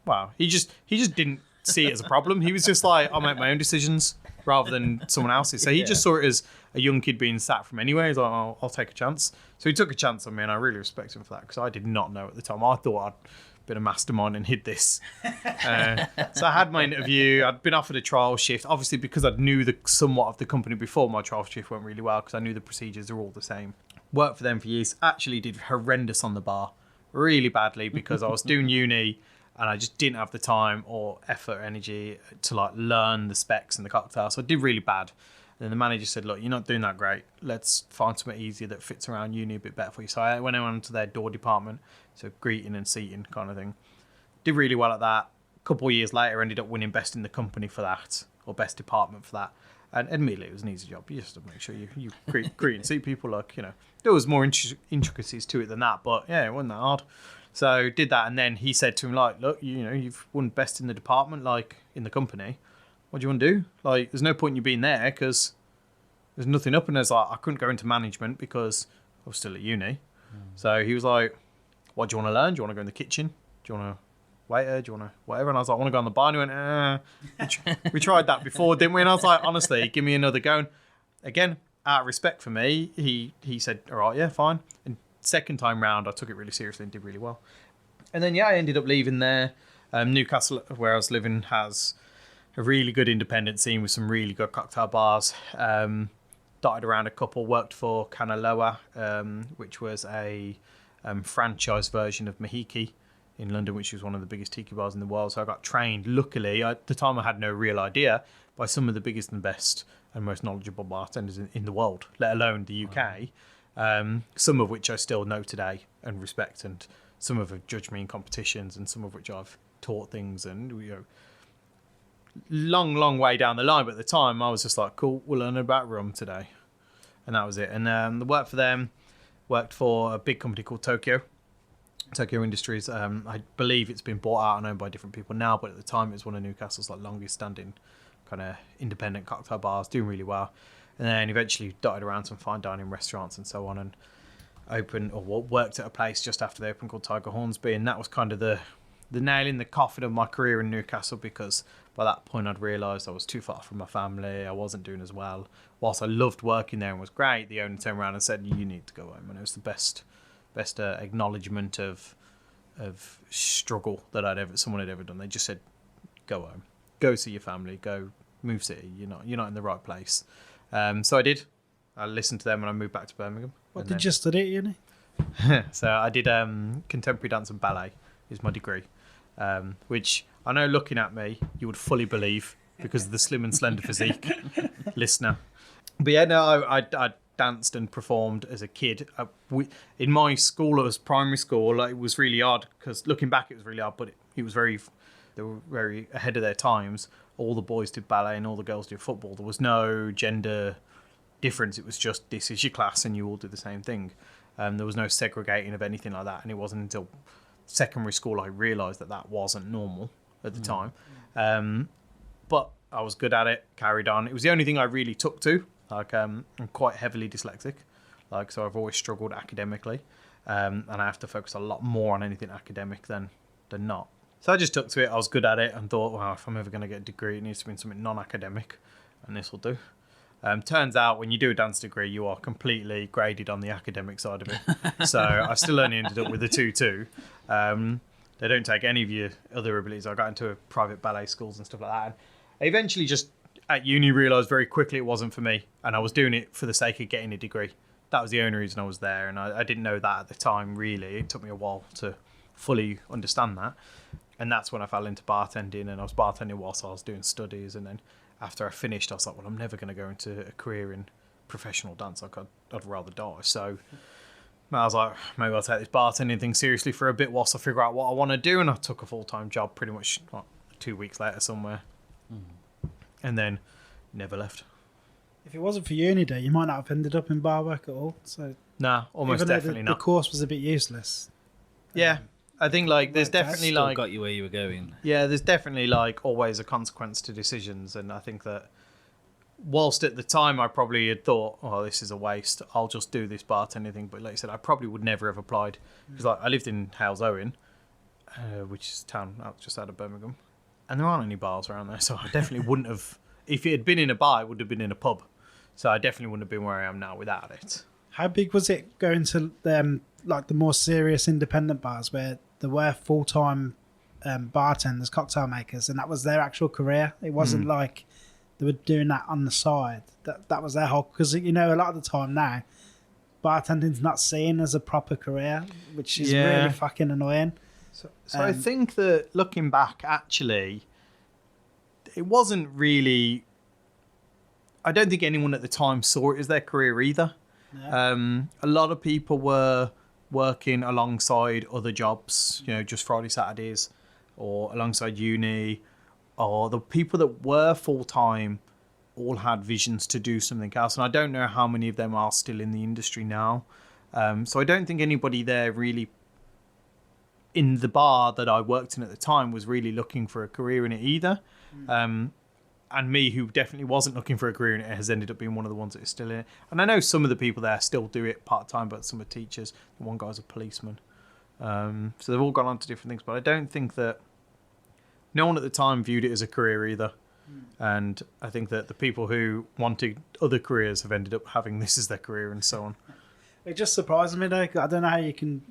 wow, he just didn't see it as a problem. He was just like, I'll make my own decisions rather than someone else's. So he just saw it as a young kid being sacked from anywhere. He's like, oh, I'll take a chance. So he took a chance on me, and I really respect him for that, because I did not know at the time. I thought I'd been a mastermind and hid this. So I had my interview. I'd been offered a trial shift. Obviously, because I knew somewhat of the company before, my trial shift went really well, because I knew the procedures are all the same. Worked for them for years. Actually did horrendous on the bar. Really badly, because I was doing uni, and I just didn't have the time or effort or energy to like learn the specs and the cocktail. So I did really bad. And then the manager said, look, you're not doing that great. Let's find something easier that fits around uni a bit better for you. So I went on to their door department, so greeting and seating kind of thing. Did really well at that. A couple of years later, ended up winning best in the company for that, or best department for that. And admittedly, it was an easy job. You just have to make sure you greet and see people. Like, there was more intricacies to it than that, but yeah, it wasn't that hard. So did that, and then he said to him, like, look, you've won best in the department, like, in the company. What do you want to do? Like, there's no point in you being there, because there's nothing up. And there's like, I couldn't go into management because I was still at uni. So he was like, what do you want to learn? Do you want to go in the kitchen? Do you want to waiter? Do you want to whatever? And I was like, I want to go on the bar. And he went, we tried that before, didn't we? And I was like, honestly, give me another go. And again, out of respect for me, he said, all right, yeah, fine. And second time round, I took it really seriously and did really well. And then, yeah, I ended up leaving there. Newcastle, where I was living, has a really good independent scene with some really good cocktail bars. Dotted around a couple. Worked for Kanaloa, which was a franchise version of Mahiki in London, which was one of the biggest tiki bars in the world. So I got trained, luckily, at the time I had no real idea, by some of the biggest and best and most knowledgeable bartenders in the world, let alone the UK. Some of which I still know today and respect, and some of them have judged me in competitions, and some of which I've taught things, and long way down the line. But at the time, I was just like, cool, we'll learn about rum today, and that was it. And the work for them, worked for a big company called Tokyo Industries. I believe it's been bought out and owned by different people now, but at the time, it was one of Newcastle's like longest standing kind of independent cocktail bars, doing really well. And then eventually dotted around some fine dining restaurants and so on, and worked at a place just after they opened called Tiger Hornsby. And that was kind of the nail in the coffin of my career in Newcastle, because by that point I'd realised I was too far from my family. I wasn't doing as well. Whilst I loved working there and was great, the owner turned around and said, you need to go home. And it was the best acknowledgement of struggle that someone had ever done. They just said, go home, go see your family, go move city. You're not in the right place. So I did. I listened to them and I moved back to Birmingham. What did you study at uni? So I did contemporary dance and ballet is my degree, which I know, looking at me, you would fully believe because of the slim and slender physique, listener. But yeah, no, I danced and performed as a kid. In my school, it was primary school. It was really odd, because looking back, it was really odd, but they were very ahead of their times. All the boys did ballet and all the girls did football. There was no gender difference. It was just, this is your class and you all do the same thing. There was no segregating of anything like that. And it wasn't until secondary school I realised that wasn't normal at the time. But I was good at it, carried on. It was the only thing I really took to Like, I'm quite heavily dyslexic. Like, so I've always struggled academically. And I have to focus a lot more on anything academic than not. So I just took to it. I was good at it and thought, well, if I'm ever going to get a degree, it needs to be in something non-academic, and this will do. Turns out when you do a dance degree, you are completely graded on the academic side of it. So I still only ended up with a 2-2. They don't take any of your other abilities. I got into a private ballet schools and stuff like that. And I eventually just at uni realised very quickly it wasn't for me, and I was doing it for the sake of getting a degree. That was the only reason I was there, and I didn't know that at the time, really. It took me a while to fully understand that. And that's when I fell into bartending, and I was bartending whilst I was doing studies. And then after I finished, I was like, well, I'm never going to go into a career in professional dance. Like, I'd rather die. So I was like, maybe I'll take this bartending thing seriously for a bit whilst I figure out what I want to do. And I took a full-time job pretty much 2 weeks later somewhere. And then never left. If it wasn't for uni day, you might not have ended up in bar work at all. So Nah, almost definitely the not. The course was a bit useless. Yeah. I think like there's definitely Still like got you where you were going. Yeah, there's definitely like always a consequence to decisions, and I think that whilst at the time I probably had thought, oh, this is a waste, I'll just do this bartending thing, but like you said, I probably would never have applied because like I lived in Hales Owen, which is a town just out of Birmingham, and there aren't any bars around there, so I definitely wouldn't have. If it had been in a bar, it would have been in a pub, so I definitely wouldn't have been where I am now without it. How big was it going to like the more serious independent bars where there were full-time bartenders, cocktail makers, and that was their actual career? It wasn't like they were doing that on the side. That was their whole... Because, you know, a lot of the time now, bartending's not seen as a proper career, which is really fucking annoying. So I think that looking back, actually, it wasn't really... I don't think anyone at the time saw it as their career either. Yeah. A lot of people were working alongside other jobs, you know, just Friday, Saturdays, or alongside uni, or the people that were full-time all had visions to do something else. And I don't know how many of them are still in the industry now. So I don't think anybody there really in the bar that I worked in at the time was really looking for a career in it either. And me, who definitely wasn't looking for a career in it, has ended up being one of the ones that is still in it. And I know some of the people there still do it part-time, but some are teachers. The one guy's a policeman. So they've all gone on to different things. But I don't think that... No one at the time viewed it as a career either. And I think that the people who wanted other careers have ended up having this as their career and so on. It just surprises me, though. I don't know how you can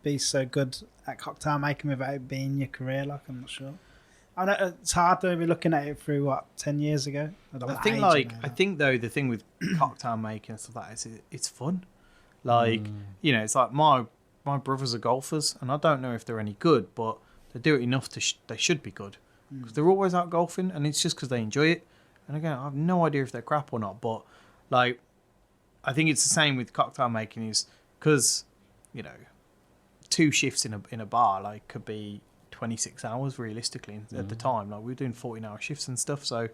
be so good at cocktail making without it being your career. Like, I'm not sure. I know it's hard to be looking at it through 10 years ago. I think though the thing with cocktail making and stuff like that is it's fun. Like you know, it's like my brothers are golfers, and I don't know if they're any good, but they do it enough to they should be good because they're always out golfing, and it's just because they enjoy it. And again, I have no idea if they're crap or not, but like I think it's the same with cocktail making is because you know 2 shifts in a bar like could be 26 hours realistically at the time. Like we were doing 14-hour shifts and stuff, so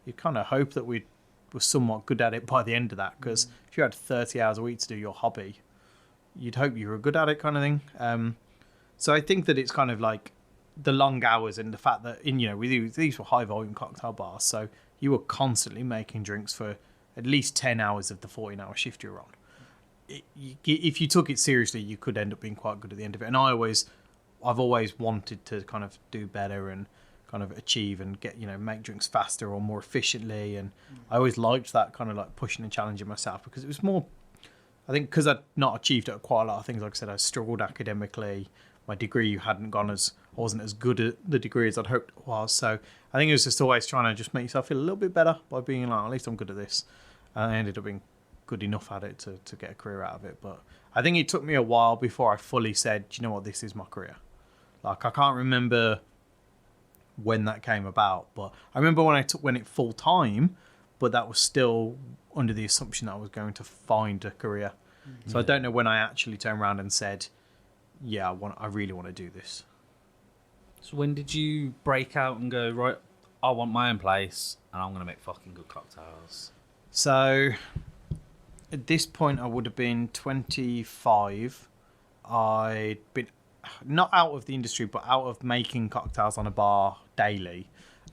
you kind of hope that we were somewhat good at it by the end of that, because if you had 30 hours a week to do your hobby, you'd hope you were good at it kind of thing. So I think that it's kind of like the long hours and the fact that these were high volume cocktail bars, so you were constantly making drinks for at least 10 hours of the 14-hour shift you're on. If you took it seriously, you could end up being quite good at the end of it. And I've always wanted to kind of do better and kind of achieve and get, make drinks faster or more efficiently. And I always liked that kind of like pushing and challenging myself, because it was more, I think because I'd not achieved at quite a lot of things. Like I said, I struggled academically. My degree I wasn't as good at the degree as I'd hoped it was. So I think it was just always trying to just make yourself feel a little bit better by being like, at least I'm good at this. And I ended up being good enough at it to get a career out of it. But I think it took me a while before I fully said, do you know what, this is my career. Like, I can't remember when that came about, but I remember when I went it full time, but that was still under the assumption that I was going to find a career. Mm-hmm. So I don't know when I actually turned around and said, yeah, I really want to do this. So when did you break out and go, right, I want my own place and I'm going to make fucking good cocktails? So at this point, I would have been 25. I'd been not out of the industry, but out of making cocktails on a bar daily.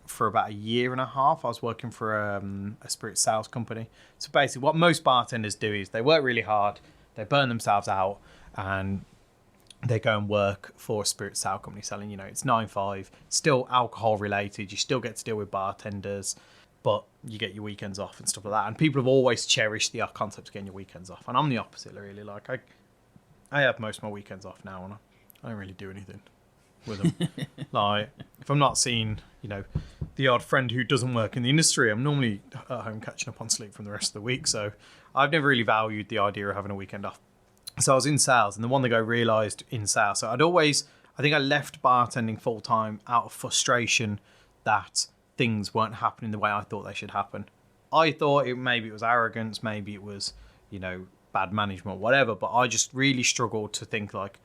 for about a year and a half. I was working for a spirit sales company. So basically what most bartenders do is they work really hard, they burn themselves out, and they go and work for a spirit sale company selling, it's 9-5, still alcohol related. You still get to deal with bartenders, but you get your weekends off and stuff like that. And people have always cherished the concept of getting your weekends off. And I'm the opposite, really. Like, I have most of my weekends off now, and I don't really do anything with them. Like, if I'm not seeing, the odd friend who doesn't work in the industry, I'm normally at home catching up on sleep from the rest of the week. So I've never really valued the idea of having a weekend off. So I was in sales, and the one thing I realised in sales, so I think I left bartending full time out of frustration that things weren't happening the way I thought they should happen. I thought maybe it was arrogance, maybe it was, bad management, whatever, but I just really struggled to think like,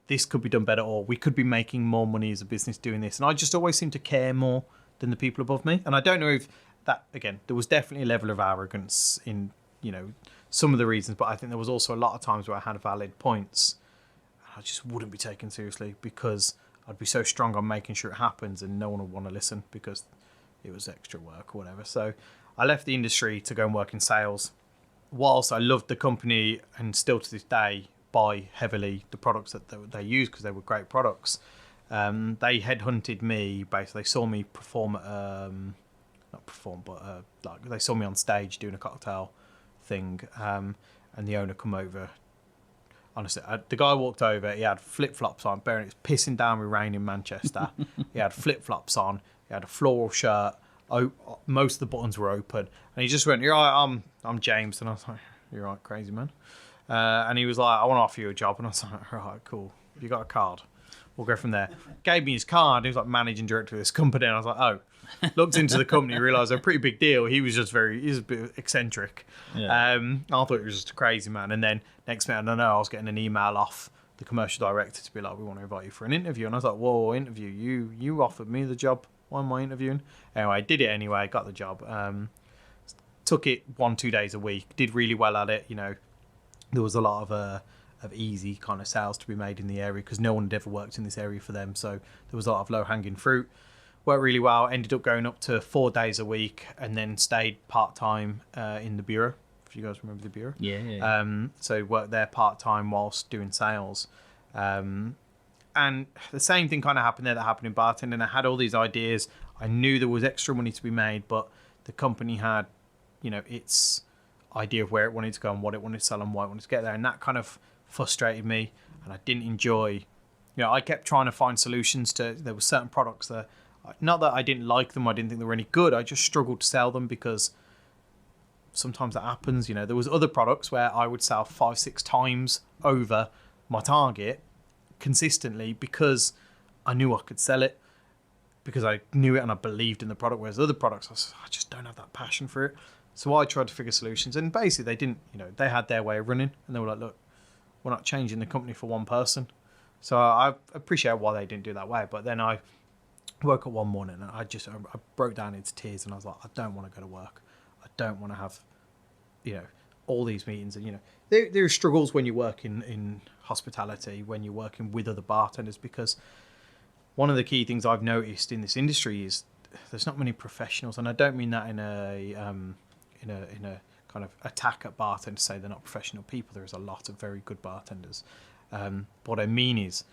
this could be done better, or we could be making more money as a business doing this. And I just always seem to care more than the people above me. And I don't know if that, again, there was definitely a level of arrogance in, some of the reasons, but I think there was also a lot of times where I had valid points. I just wouldn't be taken seriously because I'd be so strong on making sure it happens and no one would want to listen because it was extra work or whatever. So I left the industry to go and work in sales. Whilst I loved the company and still to this day buy heavily the products that they use because they were great products, they headhunted me. Basically, they saw me perform at, like they saw me on stage doing a cocktail thing, and the owner come over. Honestly, the guy walked over, he had flip-flops on, bearing it's pissing down with rain in Manchester. He had flip-flops on, he had a floral shirt, most of the buttons were open, and he just went, "You're right, I'm James." And I was like, "You're right, crazy man." And he was like, "I want to offer you a job." And I was like, "Right, cool. You got a card? We'll go from there." Gave me his card. He was like managing director of this company. And I was like, oh. Looked into the company, realised they're a pretty big deal. He was a bit eccentric. Yeah. I thought he was just a crazy man. And then next minute, I don't know, I was getting an email off the commercial director to be like, "We want to invite you for an interview." And I was like, "Whoa, interview? You offered me the job. Why am I interviewing?" Anyway, I did it anyway, got the job. Took it 1-2 days a week, did really well at it. There was a lot of easy kind of sales to be made in the area because no one had ever worked in this area for them. So there was a lot of low-hanging fruit. Worked really well. Ended up going up to 4 days a week and then stayed part-time in the bureau. If you guys remember the bureau. Yeah. So worked there part-time whilst doing sales. And the same thing kind of happened there that happened in bartending. I had all these ideas. I knew there was extra money to be made, but the company had, its idea of where it wanted to go and what it wanted to sell and why it wanted to get there. And that kind of frustrated me, and I didn't enjoy, I kept trying to find solutions to, there were certain products that, not that I didn't like them, I didn't think they were any good, I just struggled to sell them because sometimes that happens. There was other products where I would sell 5-6 times over my target consistently because I knew I could sell it, because I knew it and I believed in the product, whereas other products, I just don't have that passion for it. So I tried to figure solutions, and basically they didn't, they had their way of running, and they were like, "Look, we're not changing the company for one person." So I appreciate why they didn't do that way. But then I woke up one morning and I broke down into tears, and I was like, I don't want to go to work. I don't want to have, all these meetings. And, there are struggles when you work in hospitality, when you're working with other bartenders, because one of the key things I've noticed in this industry is there's not many professionals. And I don't mean that in a kind of attack at bartenders to say they're not professional people. There's a lot of very good bartenders. What I mean is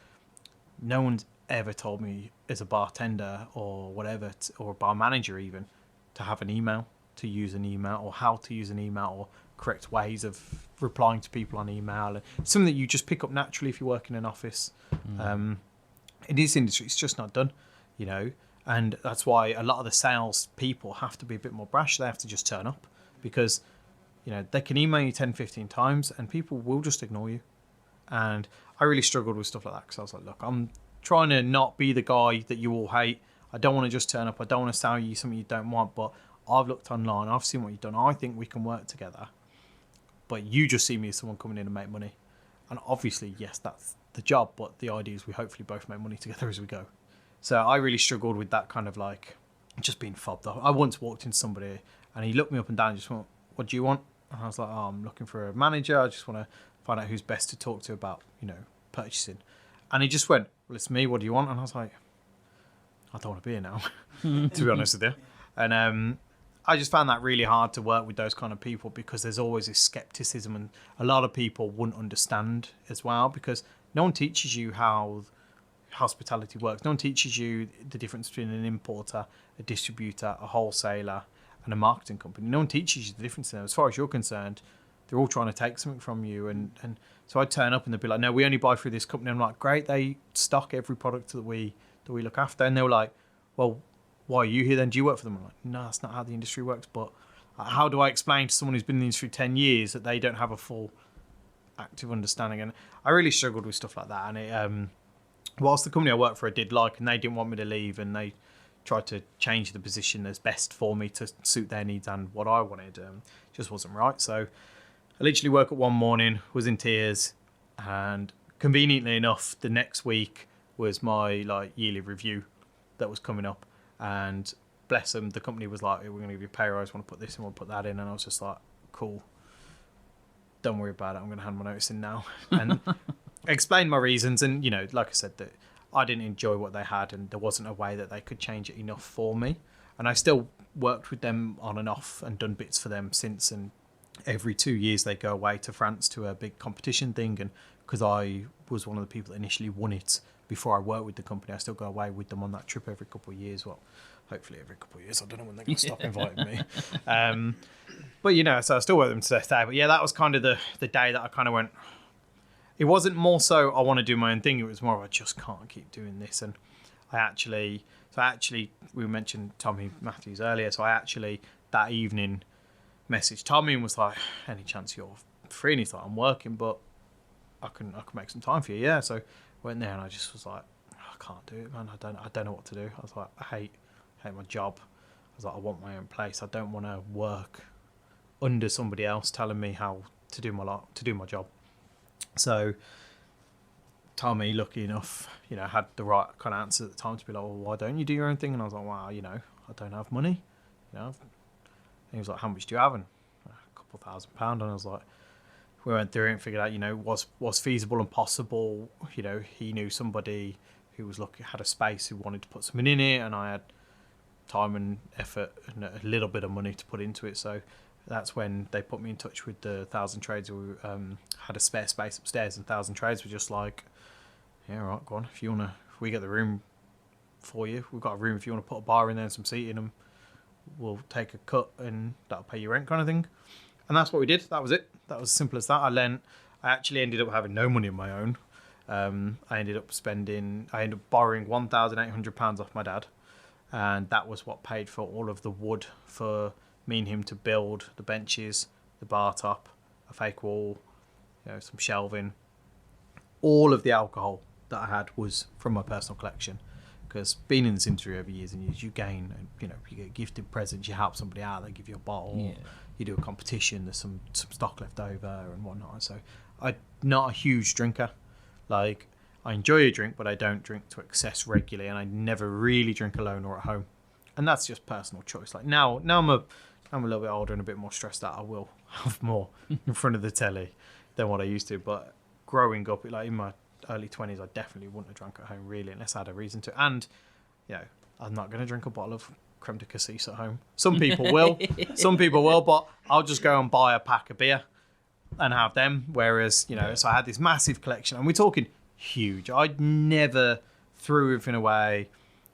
no one's ever told me as a bartender or whatever, or a bar manager even, to have an email, to use an email, or how to use an email, or correct ways of replying to people on email. It's something that you just pick up naturally if you work in an office. In this industry, it's just not done, and that's why a lot of the sales people have to be a bit more brash. They have to just turn up, because they can email you 10-15 times and people will just ignore you. And I really struggled with stuff like that, because I was like, look, I'm trying to not be the guy that you all hate. I don't want to just turn up. I don't want to sell you something you don't want, but I've looked online, I've seen what you've done, I think we can work together. But you just see me as someone coming in and make money. And obviously, yes, that's the job, but the idea is we hopefully both make money together as we go. So I really struggled with that kind of like just being fobbed off. I once walked into somebody and he looked me up and down and just went, "What do you want?" And I was like, "Oh, I'm looking for a manager. I just want to find out who's best to talk to about, purchasing." And he just went, "Well, it's me. What do you want?" And I was like, I don't want to be here now, to be honest with you. And I just found that really hard to work with those kind of people because there's always this skepticism, and a lot of people wouldn't understand as well because no one teaches you how hospitality works. No one teaches you the difference between an importer, a distributor, a wholesaler, and a marketing company. No one teaches you the difference in them. As far as you're concerned, they're all trying to take something from you. And so I'd turn up and they'd be like, no, we only buy through this company. I'm like, great, they stock every product that we look after. And they were like, well, why are you here then? Do you work for them? I'm like, no, that's not how the industry works. But how do I explain to someone who's been in the industry 10 years that they don't have a full active understanding? And I really struggled with stuff like that. And it, whilst the company I worked for I did like, and they didn't want me to leave, and they tried to change the position as best for me to suit their needs and what I wanted, just wasn't right. So I literally woke up one morning, was in tears, and conveniently enough, the next week was my yearly review that was coming up. And bless them, the company was like, we're going to give you a pay rise, want to put this and want to put that in. And I was just like, cool, don't worry about it, I'm going to hand my notice in now. And explain my reasons. And, like I said, that I didn't enjoy what they had, and there wasn't a way that they could change it enough for me. And I still worked with them on and off and done bits for them since. And every 2 years they go away to France to a big competition thing. And because I was one of the people that initially won it before I worked with the company, I still go away with them on that trip every couple of years. Well, hopefully every couple of years. I don't know when they're going to stop inviting me. But, so I still work with them to this day. But yeah, that was kind of the day that I kind of went, it wasn't more so I want to do my own thing. It was more of I just can't keep doing this. And we mentioned Tommy Matthews earlier. So I actually that evening messaged Tommy and was like, any chance you're free? And he's like, I'm working, but I can make some time for you. Yeah. So went there and I just was like, I can't do it, man. I don't know what to do. I was like, I hate my job. I was like, I want my own place. I don't want to work under somebody else telling me how to do my job. So Tommy, lucky enough, had the right kind of answer at the time to be like, well, why don't you do your own thing? And I was like, wow, I don't have money. And he was like, how much do you have? And a couple £1,000. And I was like, we went through it and figured out, was feasible and possible. He knew somebody who had a space who wanted to put something in it, and I had time and effort and a little bit of money to put into it. So that's when they put me in touch with the 1,000 Trades who had a spare space upstairs, and 1,000 Trades were just like, yeah, all right, go on. If we get the room for you, we've got a room. If you want to put a bar in there and some seating, and we'll take a cut and that'll pay your rent, kind of thing. And that's what we did. That was it. That was as simple as that. I actually ended up having no money of my own. I ended up borrowing £1,800 off my dad. And that was what paid for all of the wood for me and him to build the benches, the bar top, a fake wall, some shelving. All of the alcohol that I had was from my personal collection. Because being in this industry over years and years, you gain, you get gifted presents, you help somebody out, they give you a bottle, you do a competition, there's some stock left over and whatnot. So I'm not a huge drinker. I enjoy a drink, but I don't drink to excess regularly, and I never really drink alone or at home. And that's just personal choice. Now I'm a little bit older and a bit more stressed out, I will have more in front of the telly than what I used to. But growing up, in my early 20s, I definitely wouldn't have drunk at home really unless I had a reason to. And I'm not going to drink a bottle of creme de cassis at home. Some people will, but I'll just go and buy a pack of beer and have them. Whereas so I had this massive collection, and we're talking huge. I'd never threw everything away.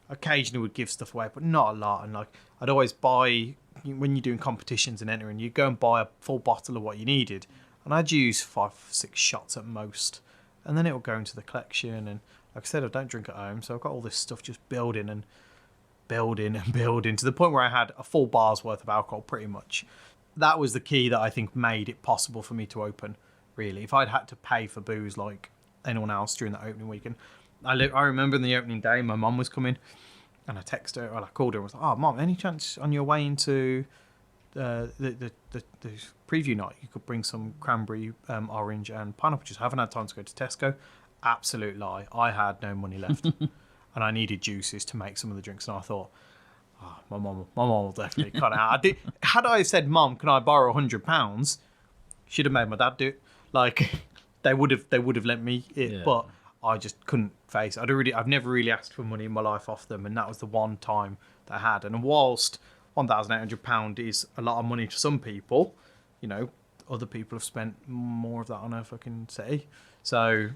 Occasionally would give stuff away, but not a lot. And I'd always buy, when you're doing competitions and entering, you go and buy a full bottle of what you needed, and I'd use 5-6 shots at most. And then it will go into the collection. And like I said, I don't drink at home. So I've got all this stuff just building to the point where I had a full bar's worth of alcohol pretty much. That was the key that I think made it possible for me to open, really. If I'd had to pay for booze like anyone else during that opening weekend. I remember in the opening day, my mum was coming, and I texted her, I called her and was like, oh, Mum, any chance on your way into the preview night you could bring some cranberry, orange and pineapple juice? I haven't had time to go to Tesco. Absolute lie. I had no money left and I needed juices to make some of the drinks, and I thought, my mum will definitely cut out. Had I said, Mum, can I borrow £100, she'd have made my dad do it. They would have lent me it. Yeah. But I just couldn't face it. I've never really asked for money in my life off them, and that was the one time that I had. And whilst £1,800 is a lot of money to some people, you know, other people have spent more of that on a fucking city. So,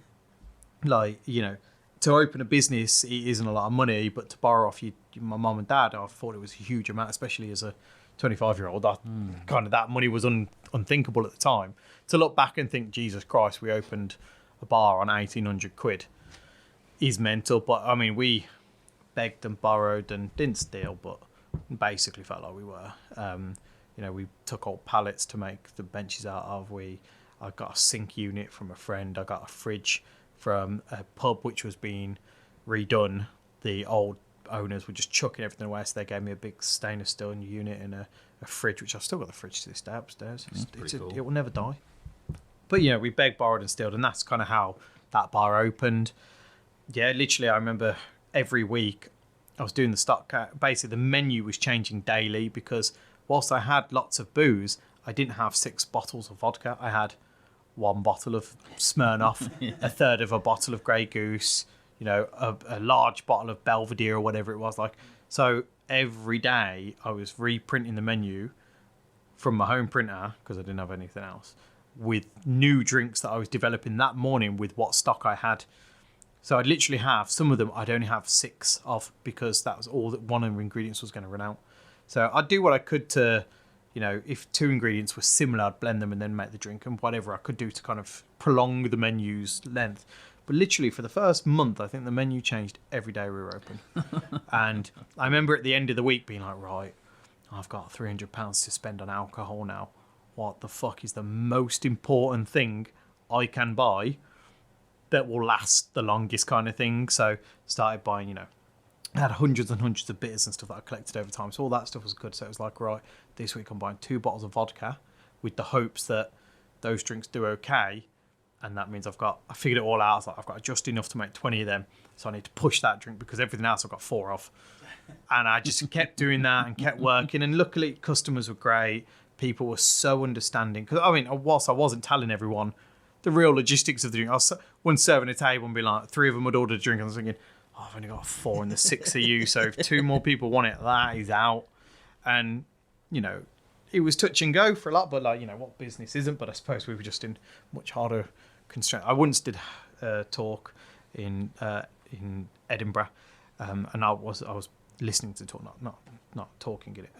like, you know, to open a business, it isn't a lot of money, but to borrow off my mum and dad, I thought it was a huge amount, especially as a 25-year-old. Kind of that money was unthinkable at the time. To look back and think, Jesus Christ, we opened a bar on 1,800 quid is mental. But I mean, we begged and borrowed and didn't steal, but basically felt like we were. You know, we took old pallets to make the benches out of. I got a sink unit from a friend. I got a fridge from a pub which was being redone. The old owners were just chucking everything away, so they gave me a big stainless steel unit and a fridge, which I've still got the fridge to this day upstairs. Cool. It will never die. But yeah, we begged, borrowed and stealed, and that's kind of how that bar opened. Yeah, literally, I remember every week I was doing the stock. Basically, the menu was changing daily because whilst I had lots of booze, I didn't have 6 bottles of vodka. I had 1 bottle of Smirnoff, a third of a bottle of Grey Goose, you know, a large bottle of Belvedere or whatever it was like. So every day I was reprinting the menu from my home printer because I didn't have anything else, with new drinks that I was developing that morning with what stock I had. So I'd literally have some of them I'd only have 6 of because that was all that one of the ingredients was going to run out. So I'd do what I could to, you know, if 2 ingredients were similar, I'd blend them and then make the drink, and whatever I could do to kind of prolong the menu's length. But literally for the first month, I think the menu changed every day we were open. And I remember at the end of the week being like, right, I've got £300 to spend on alcohol now. What the fuck is the most important thing I can buy that will last the longest kind of thing? So started buying, you know, I had hundreds and hundreds of bitters and stuff that I collected over time. So all that stuff was good. So it was like, right, this week I'm buying 2 bottles of vodka with the hopes that those drinks do okay. And that means I figured it all out. I was like, I've got just enough to make 20 of them. So I need to push that drink because everything else I've got 4 of. And I just kept doing that and kept working. And luckily, customers were great. People were so understanding. Because, I mean, whilst I wasn't telling everyone the real logistics of the drink, I was serving a table and be like, 3 of them would order a drink. And I was thinking, I've only got 4 and there's 6 of you. So if 2 more people want it, that is out. And, you know, it was touch and go for a lot. But, like, you know, what business isn't? But I suppose we were just in much harder constraint. I once did talk in Edinburgh, and I was listening to talk, not talking. Get it?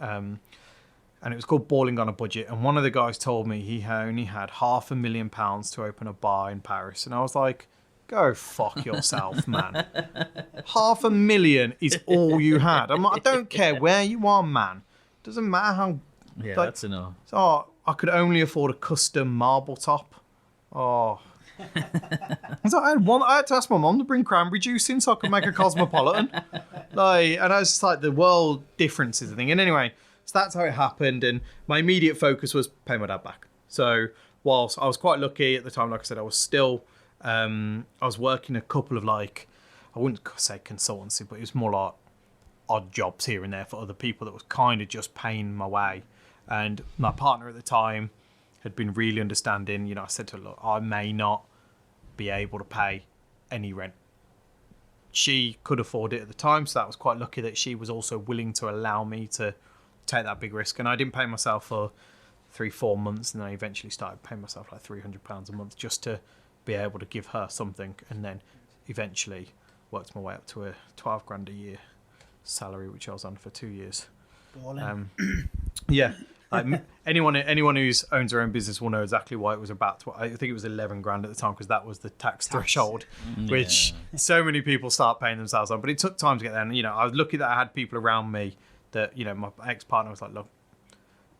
And it was called Balling on a Budget. And one of the guys told me he only had £500,000 to open a bar in Paris, and I was like, "Go fuck yourself, man! £500,000 is all you had." I'm like, I don't care where you are, man. Doesn't matter how. Yeah, like, that's enough. So I could only afford a custom marble top. Oh. So I had to ask my mum to bring cranberry juice in so I could make a cosmopolitan. And I was just like, the world difference is the thing. And anyway, so that's how it happened. And my immediate focus was pay my dad back. So whilst I was quite lucky at the time, like I said, I was still, I was working a couple of, like, I wouldn't say consultancy, but it was more like odd jobs here and there for other people that was kind of just paying my way. And my partner at the time had been really understanding. You know, I said to her, look, I may not be able to pay any rent. She could afford it at the time, so that was quite lucky that she was also willing to allow me to take that big risk. And I didn't pay myself for 3-4 months, and then I eventually started paying myself like £300 a month just to be able to give her something, and then eventually worked my way up to a 12 grand a year salary, which I was on for 2 years. Yeah. Like, anyone who owns their own business will know exactly why it was about. I think it was 11 grand at the time because that was the tax threshold, which so many people start paying themselves on. But it took time to get there. And, you know, I was lucky that I had people around me that, you know, my ex-partner was like, look,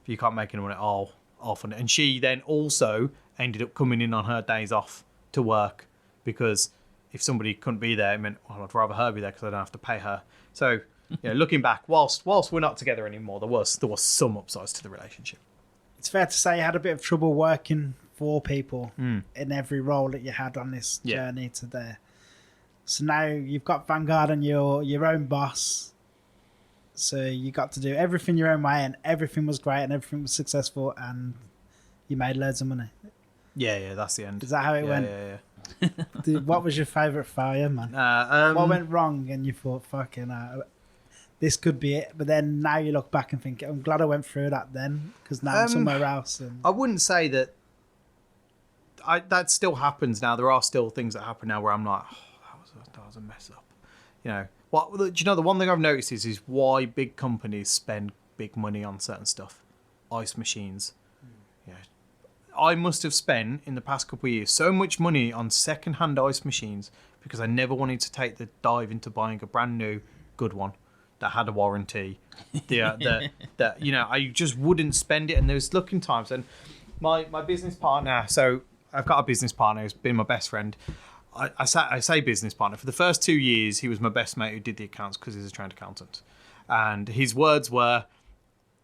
if you can't make any money, I'll fund it. And she then also ended up coming in on her days off to work, because if somebody couldn't be there, it meant, well, I'd rather her be there because I don't have to pay her. So, you know, looking back, whilst we're not together anymore, there was some upsides to the relationship. It's fair to say you had a bit of trouble working for people in every role that you had on this journey to there. So now you've got Vanguard and you're your own boss. So you got to do everything your own way, and everything was great and everything was successful, and you made loads of money. Yeah, that's the end. Is that how it went? Yeah. What was your favourite failure, man? What went wrong and you thought, fucking, this could be it? But then now you look back and think, I'm glad I went through that then, because now I'm somewhere else. And I wouldn't say that. That still happens now. There are still things that happen now where I'm like, that was a mess up. You know, do you know the one thing I've noticed is why big companies spend big money on certain stuff, ice machines. Yeah, I must have spent in the past couple of years so much money on second-hand ice machines because I never wanted to take the dive into buying a brand new good one that had a warranty. That you know, I just wouldn't spend it. And there was looking times, and my business partner. So I've got a business partner who's been my best friend. I say business partner. For the first 2 years, he was my best mate who did the accounts because he's a trained accountant. And his words were,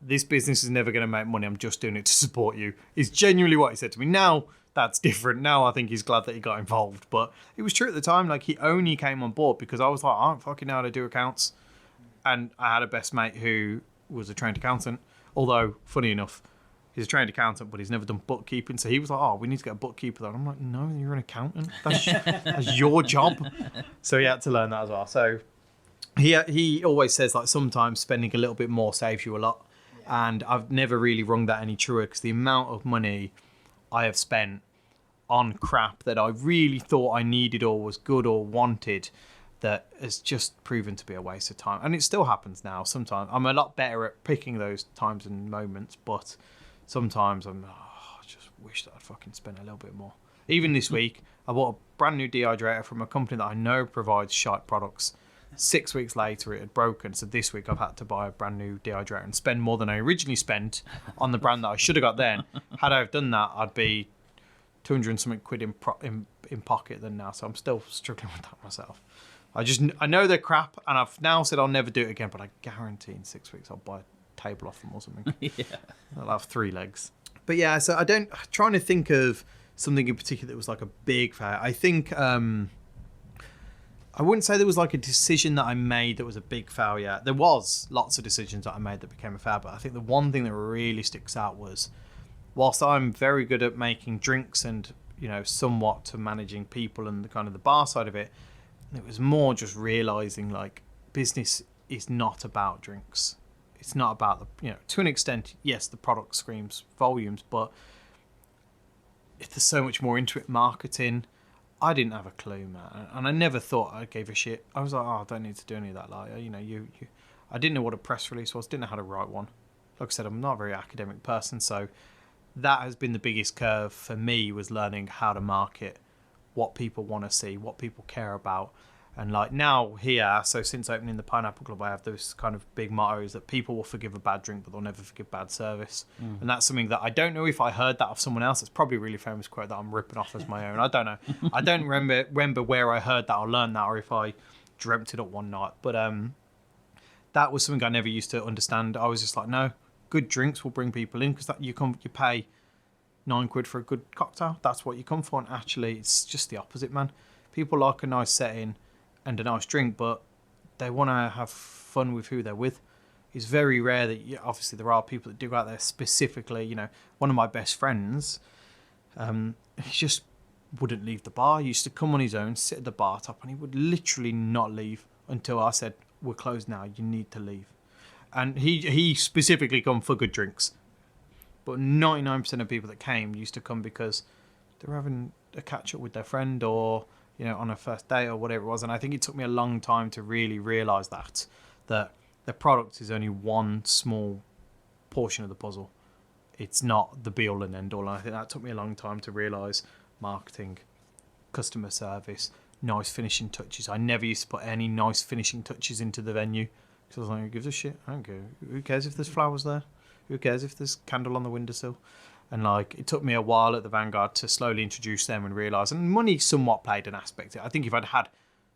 this business is never going to make money. I'm just doing it to support you. Is genuinely what he said to me. Now, that's different. Now, I think he's glad that he got involved. But it was true at the time. Like, he only came on board because I was like, I don't fucking know how to do accounts. And I had a best mate who was a trained accountant. Although, funny enough, he's a trained accountant, but he's never done bookkeeping. So he was like, oh, we need to get a bookkeeper. And I'm like, no, you're an accountant. That's your job. So he had to learn that as well. So he always says, like, sometimes spending a little bit more saves you a lot. Yeah. And I've never really rung that any truer because the amount of money I have spent on crap that I really thought I needed or was good or wanted that has just proven to be a waste of time. And it still happens now sometimes. I'm a lot better at picking those times and moments, but sometimes I just wish that I'd fucking spent a little bit more. Even this week, I bought a brand new dehydrator from a company that I know provides shite products. 6 weeks later, it had broken. So this week, I've had to buy a brand new dehydrator and spend more than I originally spent on the brand that I should have got then. Had I have done that, I'd be 200 and something quid in pocket than now. So I'm still struggling with that myself. I know they're crap, and I've now said I'll never do it again, but I guarantee in 6 weeks I'll buy a table off them or something. Yeah. I'll have 3 legs. But yeah, so I'm trying to think of something in particular that was like a big failure. I think, I wouldn't say there was like a decision that I made that was a big failure. There was lots of decisions that I made that became a failure, but I think the one thing that really sticks out was, whilst I'm very good at making drinks and, you know, somewhat to managing people and the kind of the bar side of it, it was more just realizing like business is not about drinks. It's not about the, you know, to an extent, yes, the product screams volumes, but if there's so much more into it, marketing, I didn't have a clue, man. And I never thought I gave a shit. I was like, I don't need to do any of that. Like, you know, I didn't know what a press release was, didn't know how to write one. Like I said, I'm not a very academic person, so that has been the biggest curve for me, was learning how to market, what people want to see, what people care about. And like now here, so since opening the Pineapple Club, I have those kind of big mottos that people will forgive a bad drink, but they'll never forgive bad service. And that's something that I don't know if I heard that of someone else. It's probably a really famous quote that I'm ripping off as my own. I don't know. I don't remember where I heard that or learned that, or if I dreamt it up one night. But that was something I never used to understand. I was just like, no, good drinks will bring people in, because you pay £9 for a good cocktail. That's what you come for. And actually, it's just the opposite, man. People like a nice setting and a nice drink, but they want to have fun with who they're with. It's very rare that, obviously there are people that do go out there specifically. You know, one of my best friends, he just wouldn't leave the bar. He used to come on his own, sit at the bar top, and he would literally not leave until I said, we're closed now, you need to leave. And he specifically come for good drinks. But 99% of people that came used to come because they were having a catch up with their friend, or, you know, on a first date or whatever it was. And I think it took me a long time to really realise that the product is only one small portion of the puzzle. It's not the be all and end all. And I think that took me a long time to realise marketing, customer service, nice finishing touches. I never used to put any nice finishing touches into the venue because I was like, who gives a shit? I don't care. Who cares if there's flowers there? Who cares if there's candle on the windowsill? And like, it took me a while at the Vanguard to slowly introduce them and realise, and money somewhat played an aspect. I think if I'd had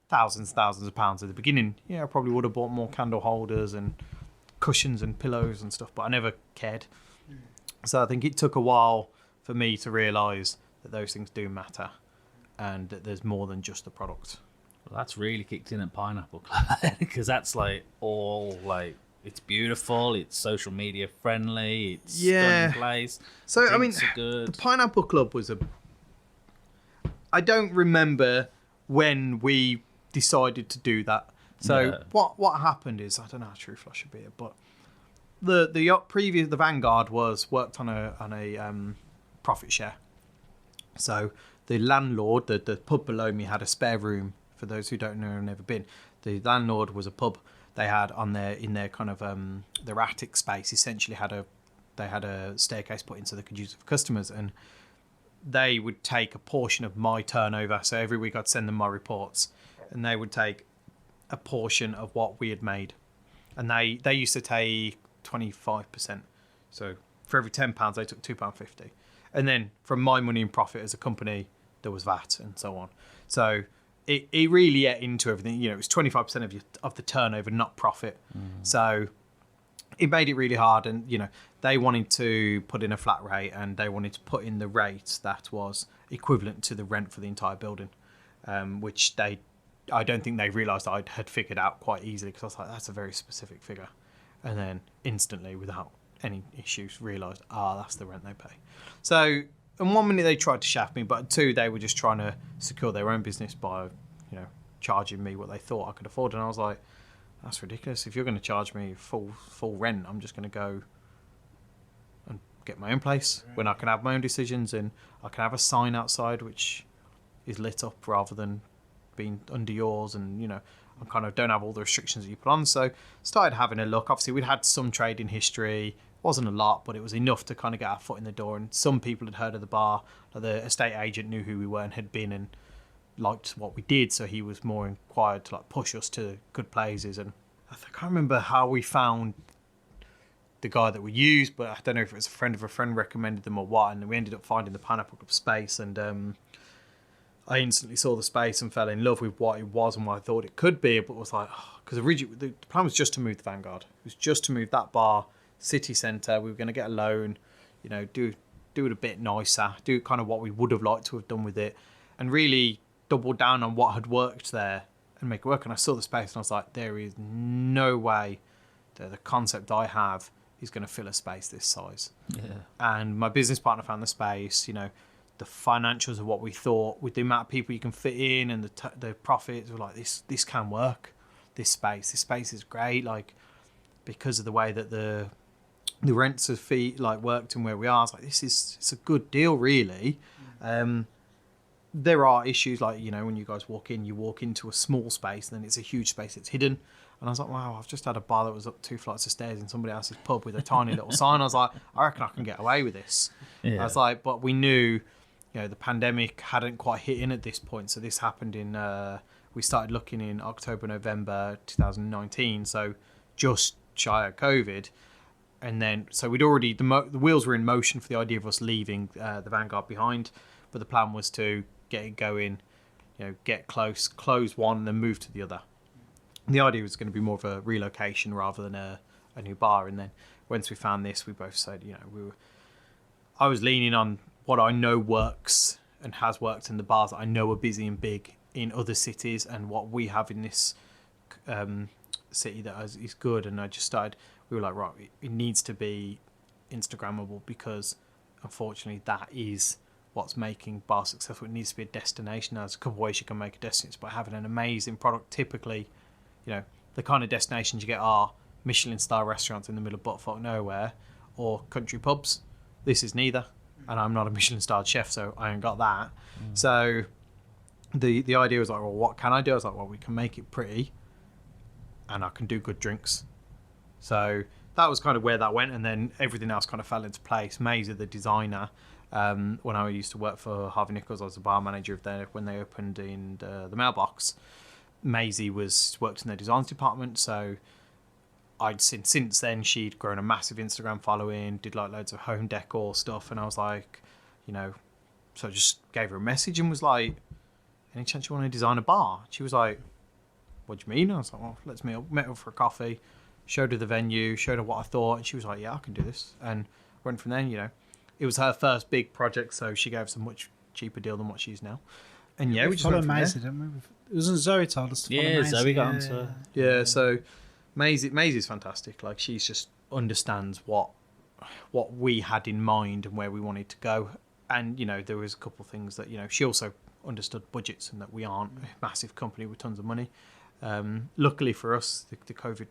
thousands of pounds at the beginning, yeah, I probably would have bought more candle holders and cushions and pillows and stuff, but I never cared. So I think it took a while for me to realise that those things do matter and that there's more than just the product. Well, that's really kicked in at Pineapple Club, because that's like all like, it's beautiful, it's social media friendly, it's stunning place. So Drinks are good. The Pineapple Club was I don't remember when we decided to do that. So what happened is, I don't know how truthful I should be, but the Vanguard worked on a profit share. So the landlord, the pub below me, had a spare room. For those who don't know and never been, the landlord was a pub. They had in their kind of their attic space, essentially they had a staircase put in so they could use it for customers, and they would take a portion of my turnover. So every week I'd send them my reports, and they would take a portion of what we had made, and they used to take 25%. So for every £10 they took £2.50, and then from my money and profit as a company there was VAT and so on. So it really ate into everything. It was 25% of the turnover, not profit. So it made it really hard, and they wanted to put in a flat rate, and they wanted to put in the rate that was equivalent to the rent for the entire building, which I don't think they realised I had figured out quite easily, because I was like, that's a very specific figure. And then instantly, without any issues, realised, that's the rent they pay. So, and 1 minute they tried to shaft me, but 2, they were just trying to secure their own business by, charging me what they thought I could afford. And I was like, that's ridiculous. If you're going to charge me full rent, I'm just going to go and get my own place when I can have my own decisions, and I can have a sign outside which is lit up rather than being under yours, and I kind of don't have all the restrictions that you put on. So started having a look. Obviously we'd had some trading history, wasn't a lot, but it was enough to kind of get our foot in the door, and some people had heard of the bar. The estate agent knew who we were and had been and liked what we did, so he was more inquired to push us to good places. And I can't remember how we found the guy that we used, but I don't know if it was a friend of a friend recommended them or what, and we ended up finding the Pineapple Club space, and I instantly saw the space and fell in love with what it was and what I thought it could be. But it was like, because originally the plan was just to move the Vanguard. It was just to move that bar city centre. We were going to get a loan, do it a bit nicer, do kind of what we would have liked to have done with it, and really double down on what had worked there and make it work. And I saw the space and I was like, there is no way that the concept I have is going to fill a space this size. Yeah. And my business partner found the space, the financials of what we thought with the amount of people you can fit in and the profits were like, this can work. This space is great. Because of the way that the rents of feet worked and where we are, it's a good deal really. There are issues when you guys walk into a small space and then it's a huge space that's hidden. And I was like, wow, I've just had a bar that was up 2 flights of stairs in somebody else's pub with a tiny little sign. I was like, I reckon I can get away with this. Yeah. I was like, but we knew, the pandemic hadn't quite hit in at this point. So this happened we started looking in October, November 2019. So just shy of COVID. And then, so we'd already, the wheels were in motion for the idea of us leaving the Vanguard behind. But the plan was to get it going, get close, close one, and then move to the other. And the idea was going to be more of a relocation rather than a new bar. And then once we found this, we both said, I was leaning on what I know works and has worked in the bars that I know are busy and big in other cities, and what we have in this city that is good. And I just started, we were like, right, it needs to be Instagrammable, because unfortunately that is what's making bars successful. It needs to be a destination. There's a couple of ways you can make a destination by having an amazing product. Typically, the kind of destinations you get are Michelin star restaurants in the middle of buttfuck nowhere, or country pubs. This is neither, and I'm not a Michelin starred chef, so I ain't got that. So the idea was like, well, what can I do? I was like, well, we can make it pretty, and I can do good drinks. So that was kind of where that went, and then everything else kind of fell into place. Maisie, the designer, when I used to work for Harvey Nichols, I was a bar manager of there when they opened in the Mailbox. Maisie worked in their designs department, so I'd seen since then she'd grown a massive Instagram following, did loads of home decor stuff, and I was like, so I just gave her a message and was like, any chance you want to design a bar? She was like, what do you mean? I was like, well, let's meet up. Met up for a coffee, showed her the venue, showed her what I thought, and she was like, yeah, I can do this. And went from then, it was her first big project, so she gave us a much cheaper deal than what she's now. And we just followed Maisie, didn't we? It wasn't Zoe told us to follow Maisie. Zoe got onto. Yeah, so Maisie's fantastic. She just understands what we had in mind and where we wanted to go. And there was a couple of things that she also understood budgets and that we aren't a massive company with tons of money. Luckily for us, the COVID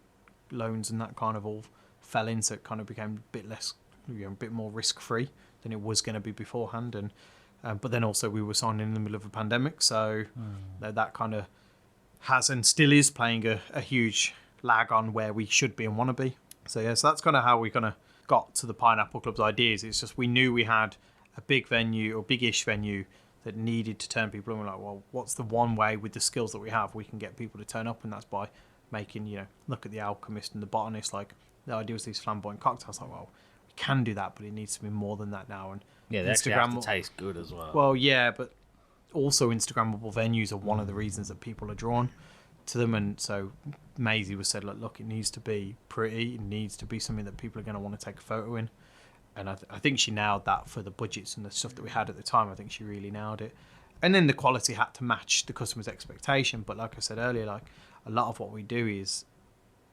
loans and that kind of all fell in, so it kind of became a bit less, a bit more risk-free than it was going to be beforehand. And but then also we were signed in the middle of a pandemic, so that kind of has and still is playing a huge lag on where we should be and want to be. So yeah, so that's kind of how we kind of got to the Pineapple Club's ideas. It's just we knew we had a big venue or big-ish venue that needed to turn people in. We're like, well, what's the one way with the skills that we have we can get people to turn up? And that's by making, look at the Alchemist and the Botanist. Like, the idea was these flamboyant cocktails. Like, well, we can do that, but it needs to be more than that now. And yeah, they actually have to taste good as well. Well, yeah, but also Instagrammable venues are one of the reasons that people are drawn to them. And so Maisie was said, look, it needs to be pretty. It needs to be something that people are going to want to take a photo in. And I think she nailed that for the budgets and the stuff that we had at the time. I think she really nailed it. And then the quality had to match the customer's expectation. But like I said earlier, like a lot of what we do is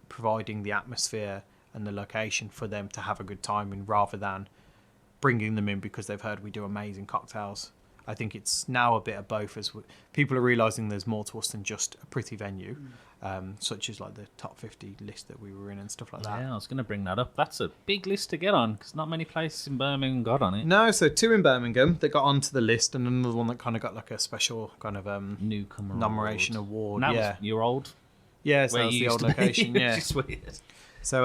providing the atmosphere and the location for them to have a good time in, rather than bringing them in because they've heard we do amazing cocktails. I think it's now a bit of both, as people are realising there's more to us than just a pretty venue, such as like the top 50 list that we were in and stuff like that. Yeah, I was going to bring that up. That's a big list to get on, because not many places in Birmingham got on it. No, so 2 in Birmingham that got onto the list, and another one that kind of got like a special kind of newcomer nomination award. And that yeah, was your old. Yeah, so that was the old location. Yeah, which is weird. So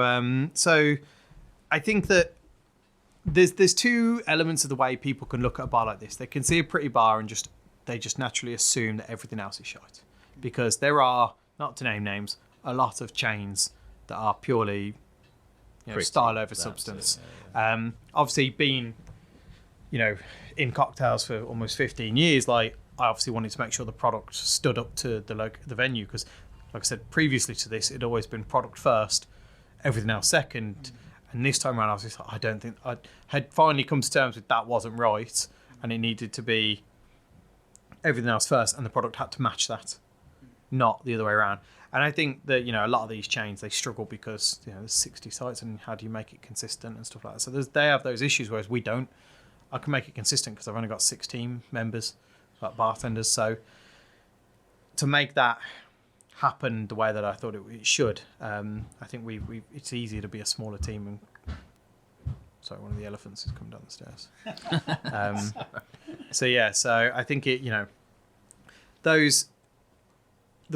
I think that there's 2 elements of the way people can look at a bar like this. They can see a pretty bar and they just naturally assume that everything else is shite, because there are, not to name names, a lot of chains that are purely style over substance. Obviously, being in cocktails for almost 15 years, like I obviously wanted to make sure the product stood up to the venue, because like I said previously to this, it'd always been product first, everything else second. And this time around, I was just like, I don't think I had finally come to terms with that wasn't right, and it needed to be everything else first, and the product had to match that, not the other way around. And I think that a lot of these chains, they struggle because there's 60 sites, and how do you make it consistent and stuff like that. So they have those issues, whereas we don't. I can make it consistent because I've only got 6 team members, like bartenders. So to make that happen the way that I thought it should, I think it's easier to be a smaller team. And sorry, one of the elephants is coming down the stairs. So I think the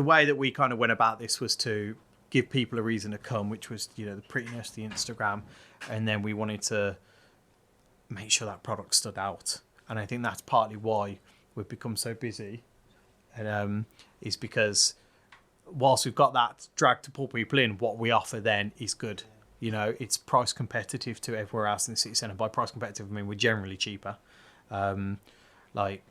way that we kind of went about this was to give people a reason to come, which was the prettiness, the Instagram, and then we wanted to make sure that product stood out. And I think that's partly why we've become so busy, and is because whilst we've got that drag to pull people in, what we offer then is good. It's price competitive to everywhere else in the city centre. By price competitive, I mean we're generally cheaper. Like,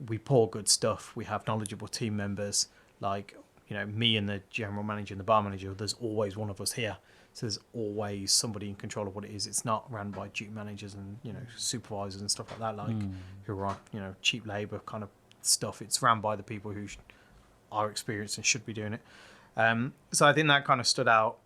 we pour good stuff. We have knowledgeable team members. Like, me and the general manager and the bar manager, there's always one of us here. So there's always somebody in control of what it is. It's not run by duty managers and, supervisors and stuff like that, who are on, cheap labour kind of stuff. It's run by the people who are experienced and should be doing it. So I think that kind of stood out.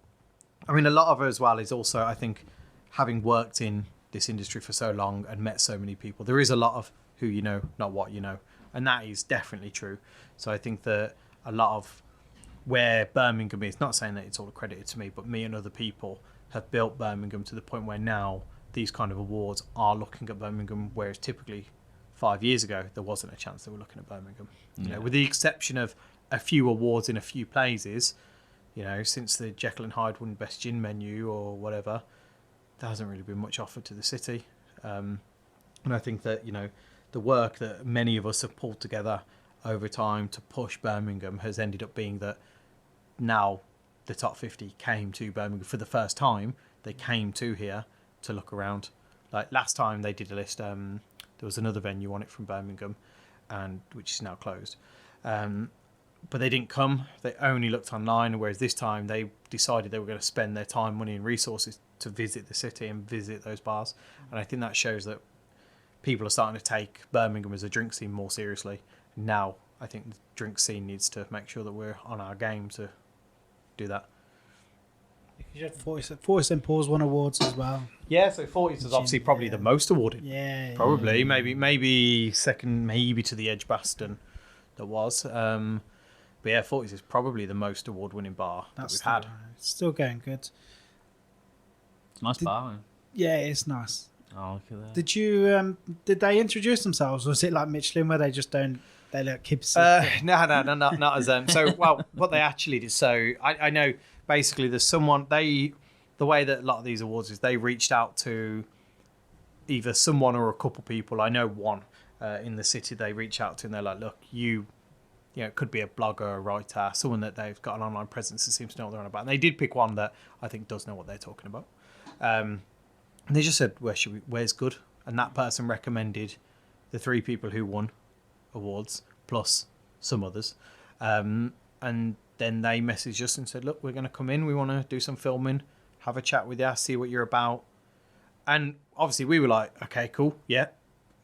I mean, a lot of it as well is also, I think, having worked in this industry for so long and met so many people, there is a lot of who you know, not what you know. And that is definitely true. So I think that a lot of where Birmingham is, not saying that it's all accredited to me, but me and other people have built Birmingham to the point where now these kind of awards are looking at Birmingham, whereas typically 5 years ago, there wasn't a chance they were looking at Birmingham. With the exception of a few awards in a few places, since the Jekyll and Hyde won Best Gin Menu or whatever, there hasn't really been much offered to the city. And I think that, the work that many of us have pulled together over time to push Birmingham has ended up being that now the top 50 came to Birmingham for the first time. They came to here to look around. Like last time they did a list, there was another venue on it from Birmingham, and which is now closed. But they didn't come. They only looked online, whereas this time they decided they were going to spend their time, money and resources to visit the city and visit those bars. And I think that shows that people are starting to take Birmingham as a drink scene more seriously. Now I think the drink scene needs to make sure that we're on our game to do that. You had 40 St Paul's won awards as well. Yeah, so 40s is obviously probably the most awarded. Yeah. Probably, maybe second, maybe to the Edgbaston. there was. But yeah, 40s is probably the most award-winning bar that we've had. It's still going good. It's a nice bar. Yeah, it's nice. Oh, look at that. Did you? Did they introduce themselves? Was it like Michelin, where they just don't? They look keep. No, not as them. So, well, what they actually did. So, I know basically there's someone the way that a lot of these awards is they reached out to either someone or a couple people. I know one in the city they reach out to, and they're like, look, you know, it could be a blogger, a writer, someone that they've got an online presence that seems to know what they're on about. And they did pick one that I think does know what they're talking about. And they just said, where's good? And that person recommended the 3 people who won awards, plus some others. And then they messaged us and said, look, we're going to come in. We want to do some filming, have a chat with you, see what you're about. And obviously we were like, okay, cool. Yeah,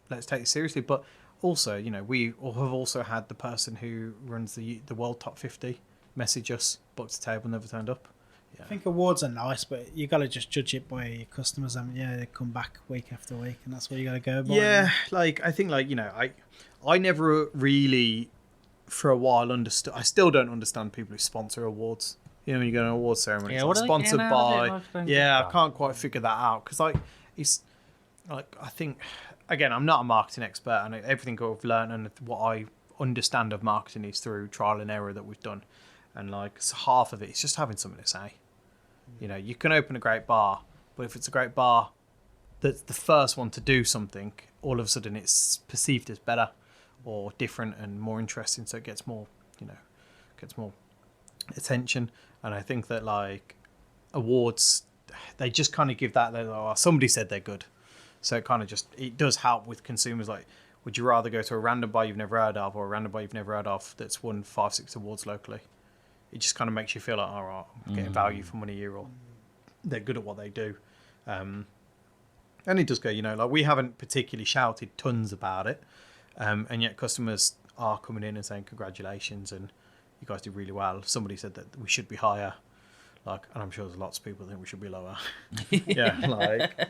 let's take it seriously. But also, you know, we have also had the person who runs the World Top 50 message us, booked a table, never turned up. Yeah. I think awards are nice, but you got to just judge it by your customers. They come back week after week, and that's what you got to go by. Yeah, like I think, like, you know, I never really, for a while, understood. I still don't understand people who sponsor awards. You know, when you go to an awards ceremony, it's like sponsored by. I can't quite figure that out because, like, it's like I think. Again, I'm not a marketing expert, and everything I've learned and what I understand of marketing is through trial and error that we've done. And like half of it is just having something to say. You know, you can open a great bar, but if it's a great bar that's the first one to do something, all of a sudden it's perceived as better or different and more interesting, so it gets more, you know, gets more attention. And I think that like awards, they just kind of give that, somebody said they're good. So it kind of it does help with consumers. Like, would you rather go to a random bar you've never heard of or a random bar you've never heard of that's won 5-6 awards locally? It just kind of makes you feel like, all right, I'm getting value for money here, or they're good at what they do. And it does go, you know, like we haven't particularly shouted tons about it. And yet customers are coming in and saying, congratulations, and you guys did really well. Somebody said that we should be higher. Like, and I'm sure there's lots of people think we should be lower. Yeah, like...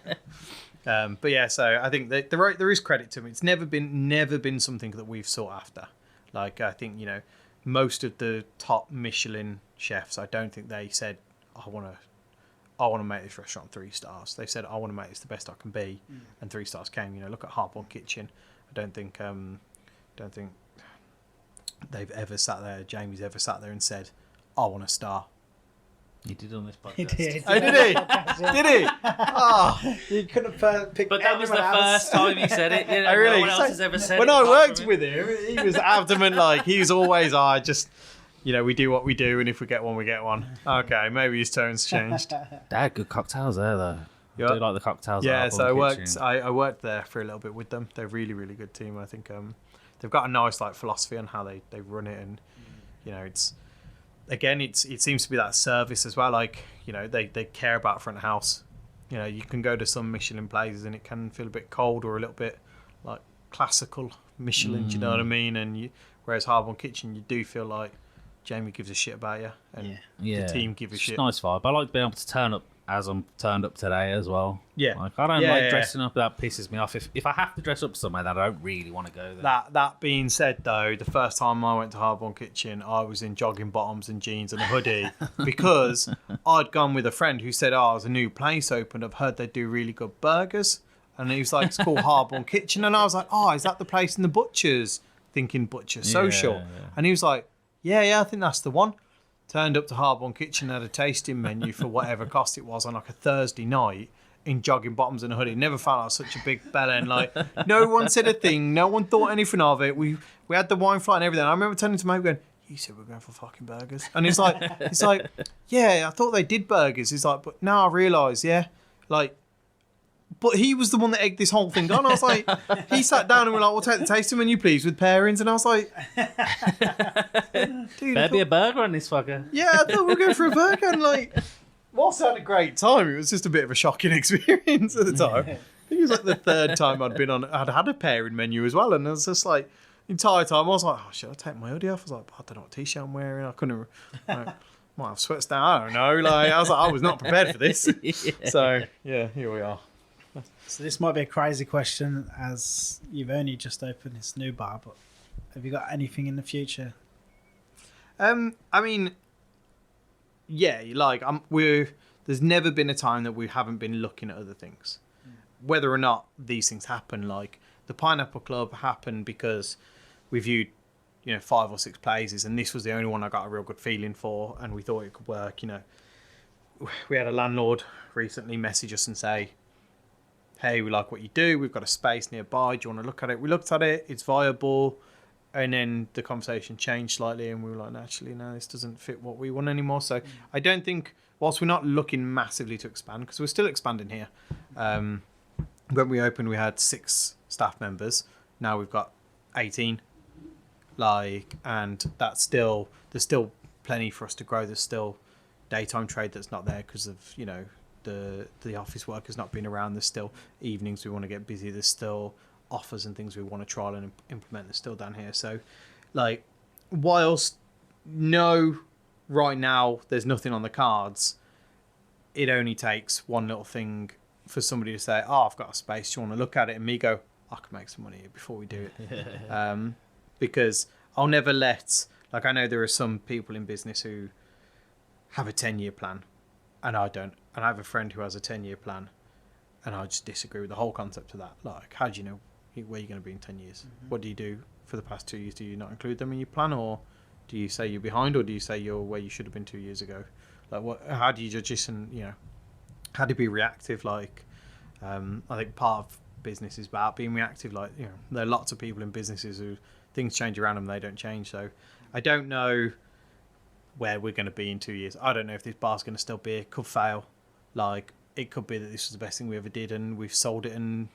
but yeah, so I think that there is credit to them. It's never been something that we've sought after. Like, I think, you know, most of the top Michelin chefs, I don't think they said, I want to make this restaurant 3 stars. They said, I want to make this the best I can be, and 3 stars came. You know, look at Harbon Kitchen. I don't think they've ever sat there. Jamie's ever sat there and said, I want a star. He did on this podcast. He did. Oh, did he? Did he? Oh. You couldn't have picked. But that was the first time he said it. You know, really? No one else has ever said when it. When I worked with him, he was adamant. Like, he was always, you know, we do what we do, and if we get one, we get one. Okay, maybe his tone's changed. They had good cocktails there, though. Yeah. I do like the cocktails. Yeah, so I I worked there for a little bit with them. They're a really, really good team. I think they've got a nice like philosophy on how they run it, and you know, it seems to be that service as well. Like, you know, they care about front of house. You know, you can go to some Michelin places and it can feel a bit cold or a little bit like classical Michelin. Do you know what I mean? And whereas Harbon Kitchen, you do feel like Jamie gives a shit about you, and the team give a shit. It's a nice vibe. I like being able to turn up as I'm turned up today as well. Yeah. Like, I don't like dressing up. That pisses me off. If I have to dress up somewhere, that I don't really want to go there. That being said, though, the first time I went to Harbon Kitchen, I was in jogging bottoms and jeans and a hoodie because I'd gone with a friend who said, there's a new place opened. I've heard they do really good burgers. And he was like, it's called Harbon Kitchen. And I was like, is that the place in the Butchers? Thinking Butcher Social. Yeah. And he was like, yeah, I think that's the one. Turned up to Harbon Kitchen, had a tasting menu for whatever cost it was on like a Thursday night in jogging bottoms and a hoodie. Never felt like such a big bella, and like no one said a thing, no one thought anything of it. We had the wine flight and everything. I remember turning to mate going, "You said we're going for fucking burgers," and he's like, "Yeah, I thought they did burgers." He's like, "But now I realise, like." But he was the one that egged this whole thing on. I was like, he sat down and we're like, we'll take the tasting menu, please, with pairings. And I was like, dude. Better be a burger on this fucker. Yeah, I thought we were going for a burger. And like, whilst I had a great time, it was just a bit of a shocking experience at the time. I think it was like the third time I'd had a pairing menu as well. And I was just like, the entire time I was like, should I take my hoodie off? I was like, I don't know what t-shirt I'm wearing. I couldn't, might have sweats down. I don't know. Like, I was like, I was not prepared for this. So, yeah, here we are. So this might be a crazy question as you've only just opened this new bar, but Have you got anything in the future? I mean, yeah, like there's never been a time that we haven't been looking at other things. Whether or not these things happen, like the Pineapple Club happened because we viewed, 5 or 6 places, and this was the only one I got a real good feeling for, and we thought it could work. We had a landlord recently message us and say, hey, we like what you do, we've got a space nearby, do you want to look at it? We looked at it, it's viable, and then the conversation changed slightly, and we were like, actually, no, this doesn't fit what we want anymore. So I don't think, whilst we're not looking massively to expand, because we're still expanding here, when we opened we had 6 staff members, now we've got 18, and there's still plenty for us to grow. There's still daytime trade that's not there because of the office workers not being around. There's still evenings we want to get busy. There's still offers and things we want to trial and implement. That's still down here. So whilst right now there's nothing on the cards, it only takes one little thing for somebody to say, oh, I've got a space, do you want to look at it? And me go, I can make some money here before we do it. Because I'll never I know there are some people in business who have a 10-year plan, and I don't. And I have a friend who has a 10-year plan, and I just disagree with the whole concept of that. Like, how do you know where you're going to be in 10 years? Mm-hmm. What do you do for the past 2 years? Do you not include them in your plan, or do you say you're behind, or do you say you're where you should have been 2 years ago? How do you judge this, and how do you be reactive? I think part of business is about being reactive. There are lots of people in businesses who things change around them, they don't change. So I don't know where we're going to be in 2 years. I don't know if this bar's going to still be. It could fail. It could be that this was the best thing we ever did, and we've sold it and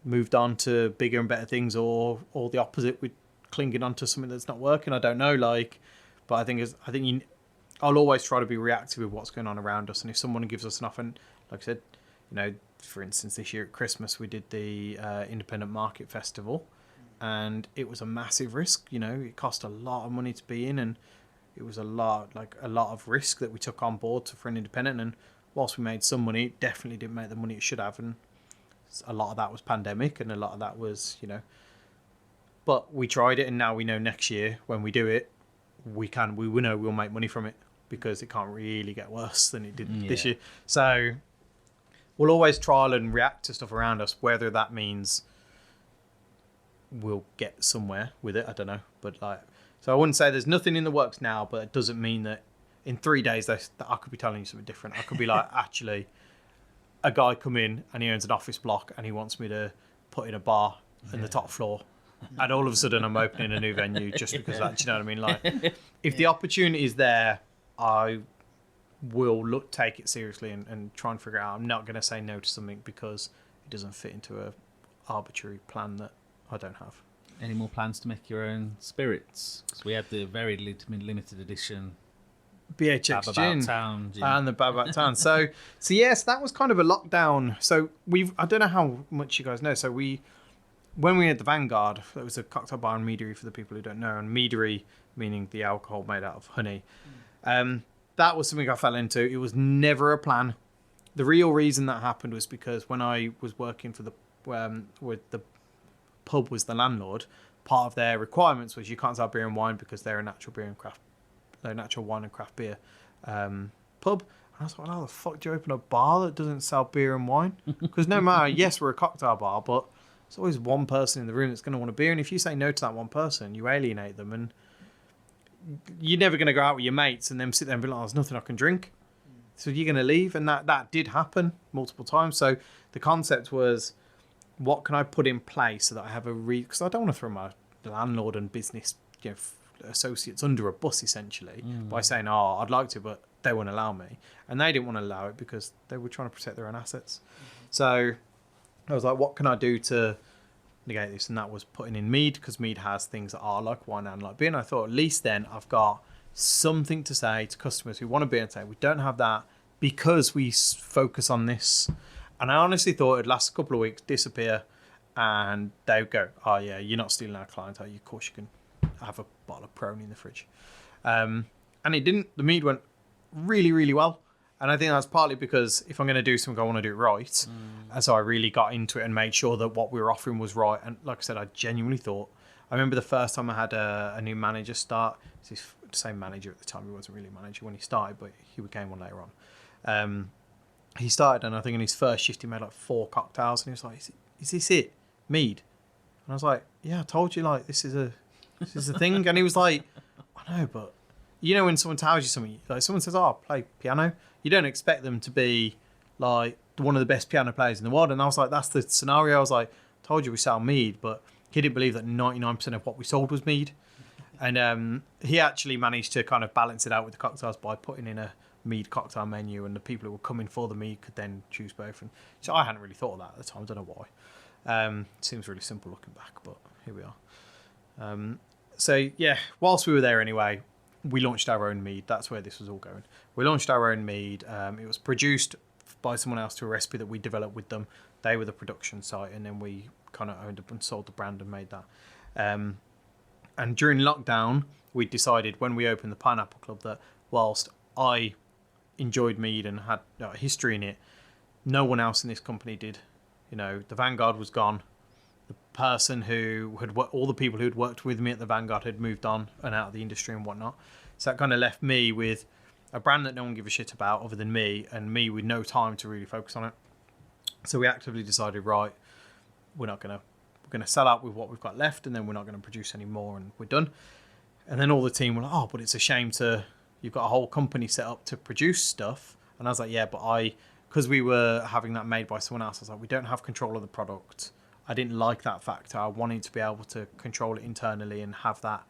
moved on to bigger and better things, or the opposite, we're clinging on to something that's not working. I don't know. But I think I'll always try to be reactive with what's going on around us. And if someone gives us an offer, and like I said, for instance, this year at Christmas, we did the Independent Market Festival, and it was a massive risk. It cost a lot of money to be in, and it was a lot of risk that we took on board for an independent. And whilst we made some money, it definitely didn't make the money it should have. And a lot of that was pandemic, and a lot of that was, but we tried it, and now we know next year when we do it, we know we'll make money from it, because it can't really get worse than it did this year. So we'll always trial and react to stuff around us, whether that means we'll get somewhere with it. I don't know. But so I wouldn't say there's nothing in the works now, but it doesn't mean that in 3 days that I could be telling you something different. I could be actually, a guy come in and he owns an office block and he wants me to put in a bar in the top floor. And all of a sudden I'm opening a new venue just because of that. Do you know what I mean? If the opportunity is there, I will take it seriously and try and figure it out. I'm not going to say no to something because it doesn't fit into a arbitrary plan that I don't have. Any more plans to make your own spirits? Because we had the very limited edition BHX Gin Town and the Babat Town. So yes, that was kind of a lockdown. So I don't know how much you guys know. So when we had the Vanguard, that was a cocktail bar and meadery for the people who don't know, and meadery meaning the alcohol made out of honey. That was something I fell into. It was never a plan. The real reason that happened was because when I was working for with the pub was the landlord, part of their requirements was you can't sell beer and wine because they're a natural wine and craft beer pub. And I was like, how the fuck do you open a bar that doesn't sell beer and wine? Because no matter, yes, we're a cocktail bar, but there's always one person in the room that's going to want a beer, and if you say no to that one person, you alienate them, and you're never going to go out with your mates and then sit there and be like, oh, there's nothing I can drink. So you're going to leave, and that did happen multiple times. So the concept was, what can I put in place so that I have because I don't want to throw my landlord and business associates under a bus, essentially, by saying, oh, I'd like to, but they won't allow me. And they didn't want to allow it because they were trying to protect their own assets. So I was like, what can I do to negate this? And that was putting in mead, because mead has things that are like wine and like beer. And I thought, at least then I've got something to say to customers who want a beer and say, we don't have that because we focus on this. And I honestly thought it'd last a couple of weeks, disappear, and they would go, oh yeah, you're not stealing our clientele. Of course you can have a bottle of Peroni in the fridge. And it didn't. The mead went really, really well. And I think that's partly because if I'm going to do something, I want to do it right. And so I really got into it and made sure that what we were offering was right. And like I said, I genuinely thought I remember the first time I had a new manager start. It's his same manager at the time. He wasn't really a manager when he started, but he became one later on. He started, and I think in his first shift he made like 4 cocktails, and he was like, "Is this it, mead?" And I was like, "Yeah, I told you, like this is a thing." And he was like, "I know, but you know when someone tells you something, like someone says, "Oh, I play piano," you don't expect them to be like one of the best piano players in the world." And I was like, "That's the scenario." I was like, "Told you we sell mead," but he didn't believe that 99% of what we sold was mead. And he actually managed to kind of balance it out with the cocktails by putting in a mead cocktail menu, and the people who were coming for the mead could then choose both. And so I hadn't really thought of that at the time. I don't know why. Seems really simple looking back, but here we are. So yeah, whilst we were there anyway, we launched our own mead. That's where this was all going. We launched our own mead. It was produced by someone else to a recipe that we developed with them. They were the production site, and then we kind of owned up and sold the brand and made that. And during lockdown, we decided when we opened the Pineapple Club that whilst I enjoyed mead and had a history in it, no one else in this company did. You know, the Vanguard was gone. The person who had all the people who had worked with me at the Vanguard had moved on and out of the industry and whatnot. So that kind of left me with a brand that no one gave a shit about other than me, and me with no time to really focus on it. So we actively decided, right, we're going to sell out with what we've got left, and then we're not going to produce any more, and we're done. And then all the team were like, "Oh, but it's a shame you've got a whole company set up to produce stuff." And I was like, "Yeah, but because we were having that made by someone else, I was like, we don't have control of the product." I didn't like that factor. I wanted to be able to control it internally and have that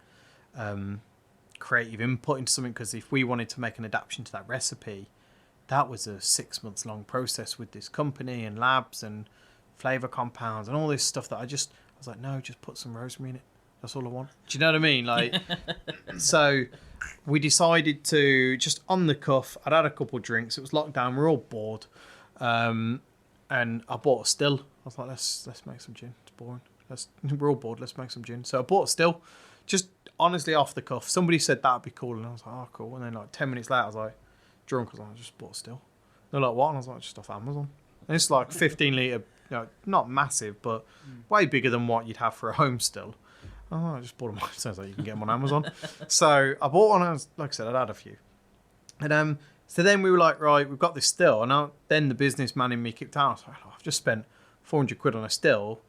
creative input into something, because if we wanted to make an adaptation to that recipe, that was a 6 months long process with this company and labs and flavor compounds and all this stuff that I was like, no, just put some rosemary in it. That's all I want. Do you know what I mean? Like, so we decided to just on the cuff. I'd had a couple of drinks. It was lockdown. We're all bored. And I bought a still. I was like, let's make some gin. It's boring. We're all bored. Let's make some gin. So I bought a still, just honestly off the cuff. Somebody said that'd be cool, and I was like, oh, cool. And then like 10 minutes later, I was like, drunk. I was like, I just bought a still. They're like, what? And I was like, just off Amazon. And it's like 15 litre, not massive, but way bigger than what you'd have for a home still. Oh, I just bought them. Sounds like you can get them on Amazon. So I bought one. And like I said, I'd had a few. And so then we were like, right, we've got this still. And then the businessman in me kicked out. I was like, oh, I've just spent 400 quid on a still,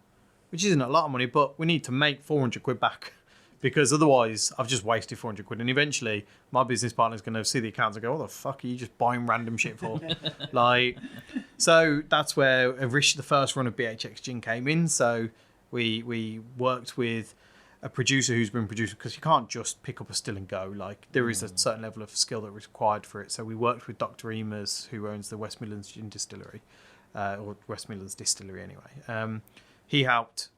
which isn't a lot of money, but we need to make 400 quid back, because otherwise I've just wasted 400 quid. And eventually my business partner's going to see the accounts and go, what the fuck are you just buying random shit for? So that's where the first run of BHX Gin came in. So we worked with a producer who's been producing, because you can't just pick up a still and go. Like, there is a certain level of skill that is required for it. So we worked with Dr. Eames, who owns the West Midlands Gin Distillery, or West Midlands Distillery anyway. He helped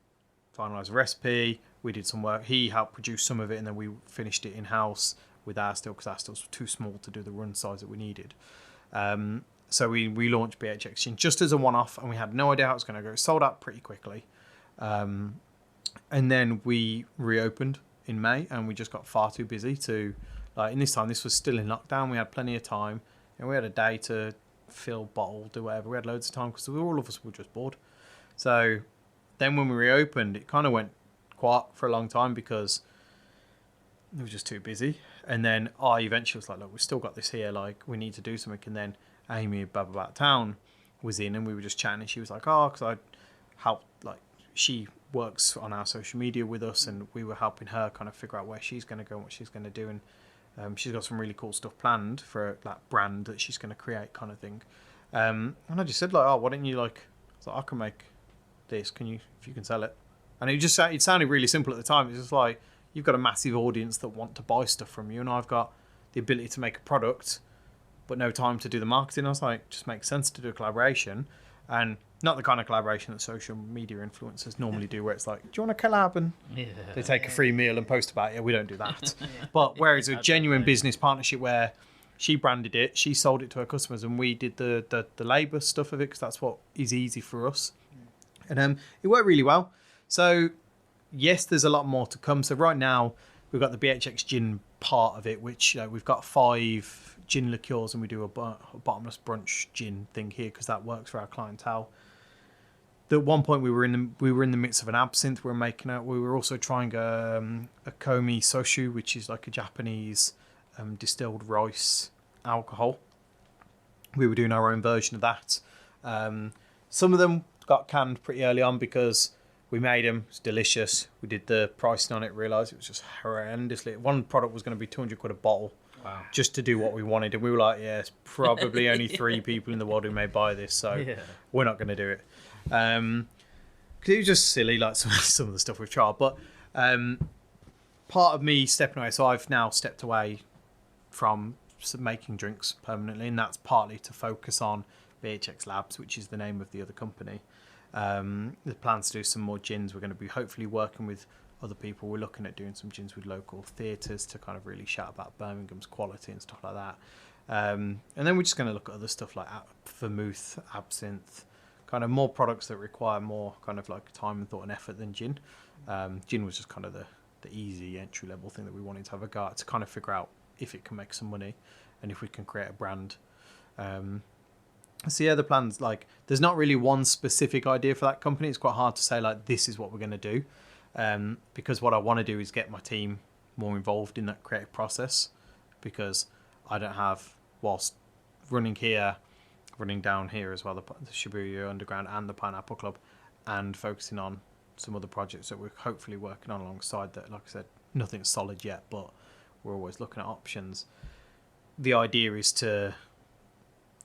finalise a recipe. We did some work. He helped produce some of it, and then we finished it in-house with our still, because our stills were too small to do the run size that we needed. So we relaunched BHX Gin just as a one-off, and we had no idea how it was going to go. It sold out pretty quickly. And then we reopened in May, and we just got far too busy to, like, in this time, this was still in lockdown. We had plenty of time, and we had a day to fill, bottle, do whatever. We had loads of time because all of us were just bored. So then when we reopened, it kind of went quiet for a long time because it was just too busy. And then I eventually was like, look, we've still got this here. Like, we need to do something. And then Amy, About Town, was in, and we were just chatting, and she was like, oh, because I helped, like, she works on our social media with us, and we were helping her kind of figure out where she's going to go and what she's going to do. And she's got some really cool stuff planned for that brand that she's going to create, kind of thing. And I just said, like, oh, why don't you, like, I was like, I can make this, if you can sell it. And it sounded really simple at the time. It's just like, you've got a massive audience that want to buy stuff from you, and I've got the ability to make a product but no time to do the marketing. I was like, it just makes sense to do a collaboration, and not the kind of collaboration that social media influencers normally do, where it's like, do you want to collab, and they take a free meal and post about it. Yeah, we don't do that. But whereas a genuine business partnership where she branded it, she sold it to her customers, and we did the labour stuff of it, because that's what is easy for us. And it worked really well. So yes, there's a lot more to come. So right now we've got the BHX Gin part of it, which we've got 5 gin liqueurs, and we do a bottomless brunch gin thing here because that works for our clientele. At one point we were in the midst of an absinthe we were making out. We were also trying a komi soshu, which is like a Japanese distilled rice alcohol. We were doing our own version of that. Some of them got canned pretty early on because we made them. It's delicious. We did the pricing on it, realised it was just horrendously. One product was going to be 200 quid a bottle. Wow. Just to do what we wanted, and we were like, yeah, it's probably only 3 people in the world who may buy this, so we're not going to do it. Because it was just silly, like some of the stuff we've tried. But part of me stepping away, so I've now stepped away from making drinks permanently, and that's partly to focus on VHX Labs, which is the name of the other company. The plans to do some more gins. We're going to be hopefully working with other people. We're looking at doing some gins with local theatres to kind of really shout about Birmingham's quality and stuff like that. And then we're just going to look at other stuff like vermouth, absinthe, kind of more products that require more kind of like time and thought and effort than gin. Gin was just kind of the easy entry level thing that we wanted to have a go at, to kind of figure out if it can make some money and if we can create a brand. So yeah, the plans, like, there's not really one specific idea for that company. It's quite hard to say like this is what we're going to do, because what I want to do is get my team more involved in that creative process, because I don't have, whilst running down here as well, the Shibuya Underground and the Pineapple Club, and focusing on some other projects that we're hopefully working on alongside that. Like I said, nothing's solid yet, but we're always looking at options. The idea is to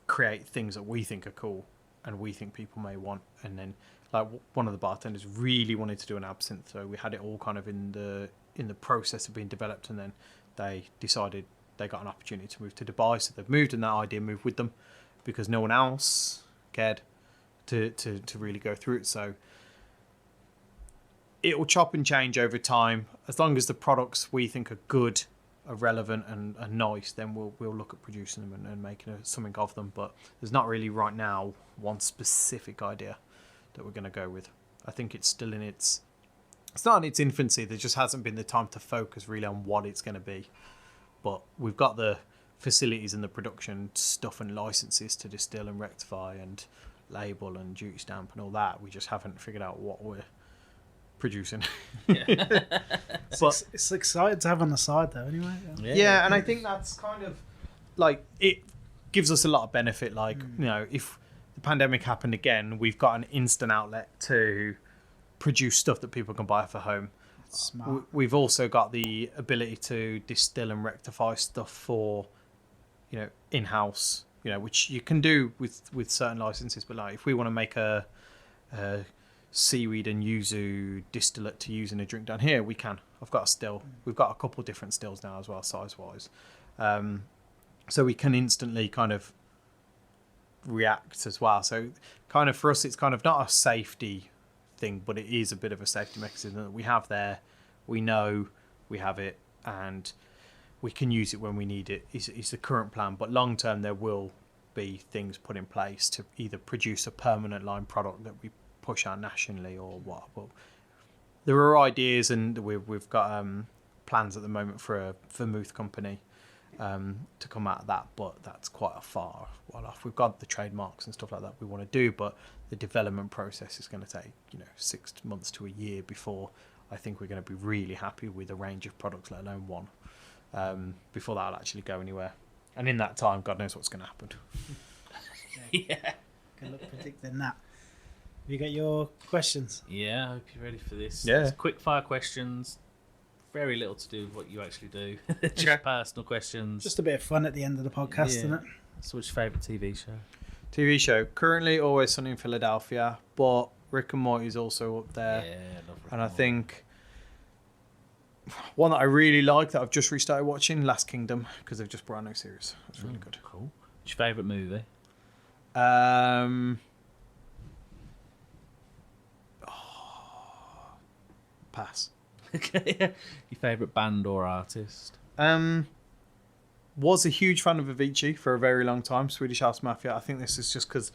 create things that we think are cool and we think people may want, and then like one of the bartenders really wanted to do an absinthe, so we had it all kind of in the process of being developed, and then they decided they got an opportunity to move to Dubai, so they've moved, and that idea moved with them because no one else cared to really go through it. So it will chop and change over time. As long as the products we think are good, are relevant and are nice, then we'll look at producing them and making something of them. But there's not really right now one specific idea that we're going to go with. I think it's still it's not in its infancy. There just hasn't been the time to focus really on what it's going to be. But we've got the facilities and the production stuff and licenses to distill and rectify and label and duty stamp and all that. We just haven't figured out what we're producing. But it's exciting to have on the side though, anyway. Yeah, and I think that's kind of like, it gives us a lot of benefit. Like, you know, if the pandemic happened again, we've got an instant outlet to produce stuff that people can buy for home. Smart. We've also got the ability to distill and rectify stuff for, you know, in-house, you know, which you can do with certain licenses. But like, if we want to make a seaweed and yuzu distillate to use in a drink down here, we can. I've got a still. We've got a couple different stills now as well, size-wise. So we can instantly kind of react as well. So kind of for us, it's kind of not a safety thing, but it is a bit of a safety mechanism that we have there. We know we have it, and we can use it when we need it. Is the current plan. But long term, there will be things put in place to either produce a permanent line product that we push out nationally or what. But there are ideas, and we've got plans at the moment for a vermouth company to come out of that, but that's quite a far while off. We've got the trademarks and stuff like that we want to do, but the development process is going to take 6 months to a year before I think we're going to be really happy with a range of products, let alone one, before that'll actually go anywhere. And in that time, God knows what's going to happen. Yeah, good luck predicting that. Have you got your questions? Yeah, I hope you're ready for this. Yeah. It's quick fire questions. Very little to do with what you actually do. Just personal questions. Just a bit of fun at the end of the podcast, isn't it? So what's your favourite TV show? TV show. Currently Always Sunny in Philadelphia, but Rick and Morty is also up there. Yeah, I love Rick And I Morty. think one that I really like that I've just restarted watching, Last Kingdom, because they've just brought out a new series. It's really good. Cool. What's your favourite movie? Pass. Okay. Your favourite band or artist? Was a huge fan of Avicii for a very long time. Swedish House Mafia. I think this is just because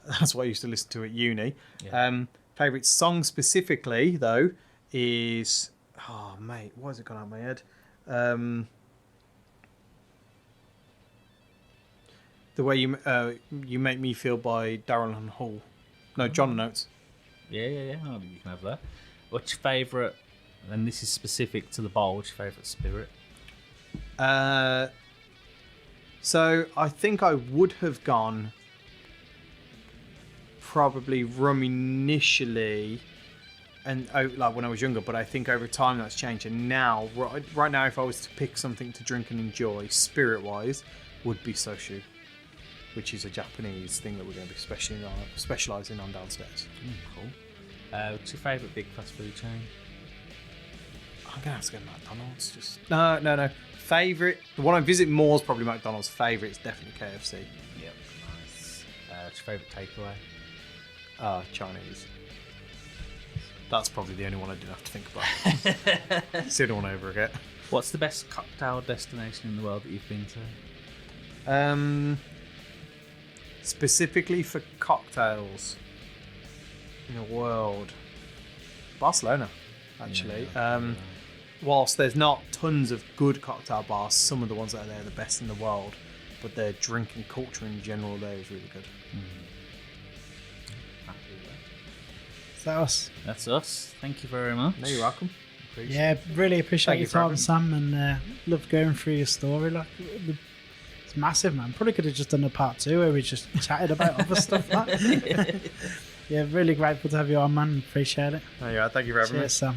that's what I used to listen to at uni. Yeah. Favourite song specifically though is, oh mate, why has it gone out of my head? The Way You Make Me Feel by Daryl and Hall. No, John Notes. Yeah. Oh, you can have that. What's your favourite? And this is specific to the bowl. What's your favourite spirit? So I think I would have gone probably rum initially, and like when I was younger. But I think over time that's changed. And now, right now, if I was to pick something to drink and enjoy, spirit-wise, would be soju, which is a Japanese thing that we're going to be specialising on downstairs. Cool. What's your favourite big fast food chain? I'm gonna have to go McDonald's. Just no. Favorite, the one I visit more is probably McDonald's. Favorite is definitely KFC. Yep, nice. What's your favourite takeaway? Chinese. That's probably the only one I didn't have to think about. It's the only one I ever get. What's the best cocktail destination in the world that you've been to? Specifically for cocktails in the world, Barcelona, actually. Whilst there's not tons of good cocktail bars, some of the ones that are there are the best in the world, but their drinking culture in general there is really good. Is that us? That's us. Thank you very much. No, you're welcome. Yeah, really appreciate Thank your you for time, having me. Sam, and love going through your story. Like, it's massive, man. Probably could have just done a part 2 where we just chatted about other stuff. Like. Yeah, really grateful to have you on, man. Appreciate it. No, you're right. Thank you for having me. Cheers, Sam.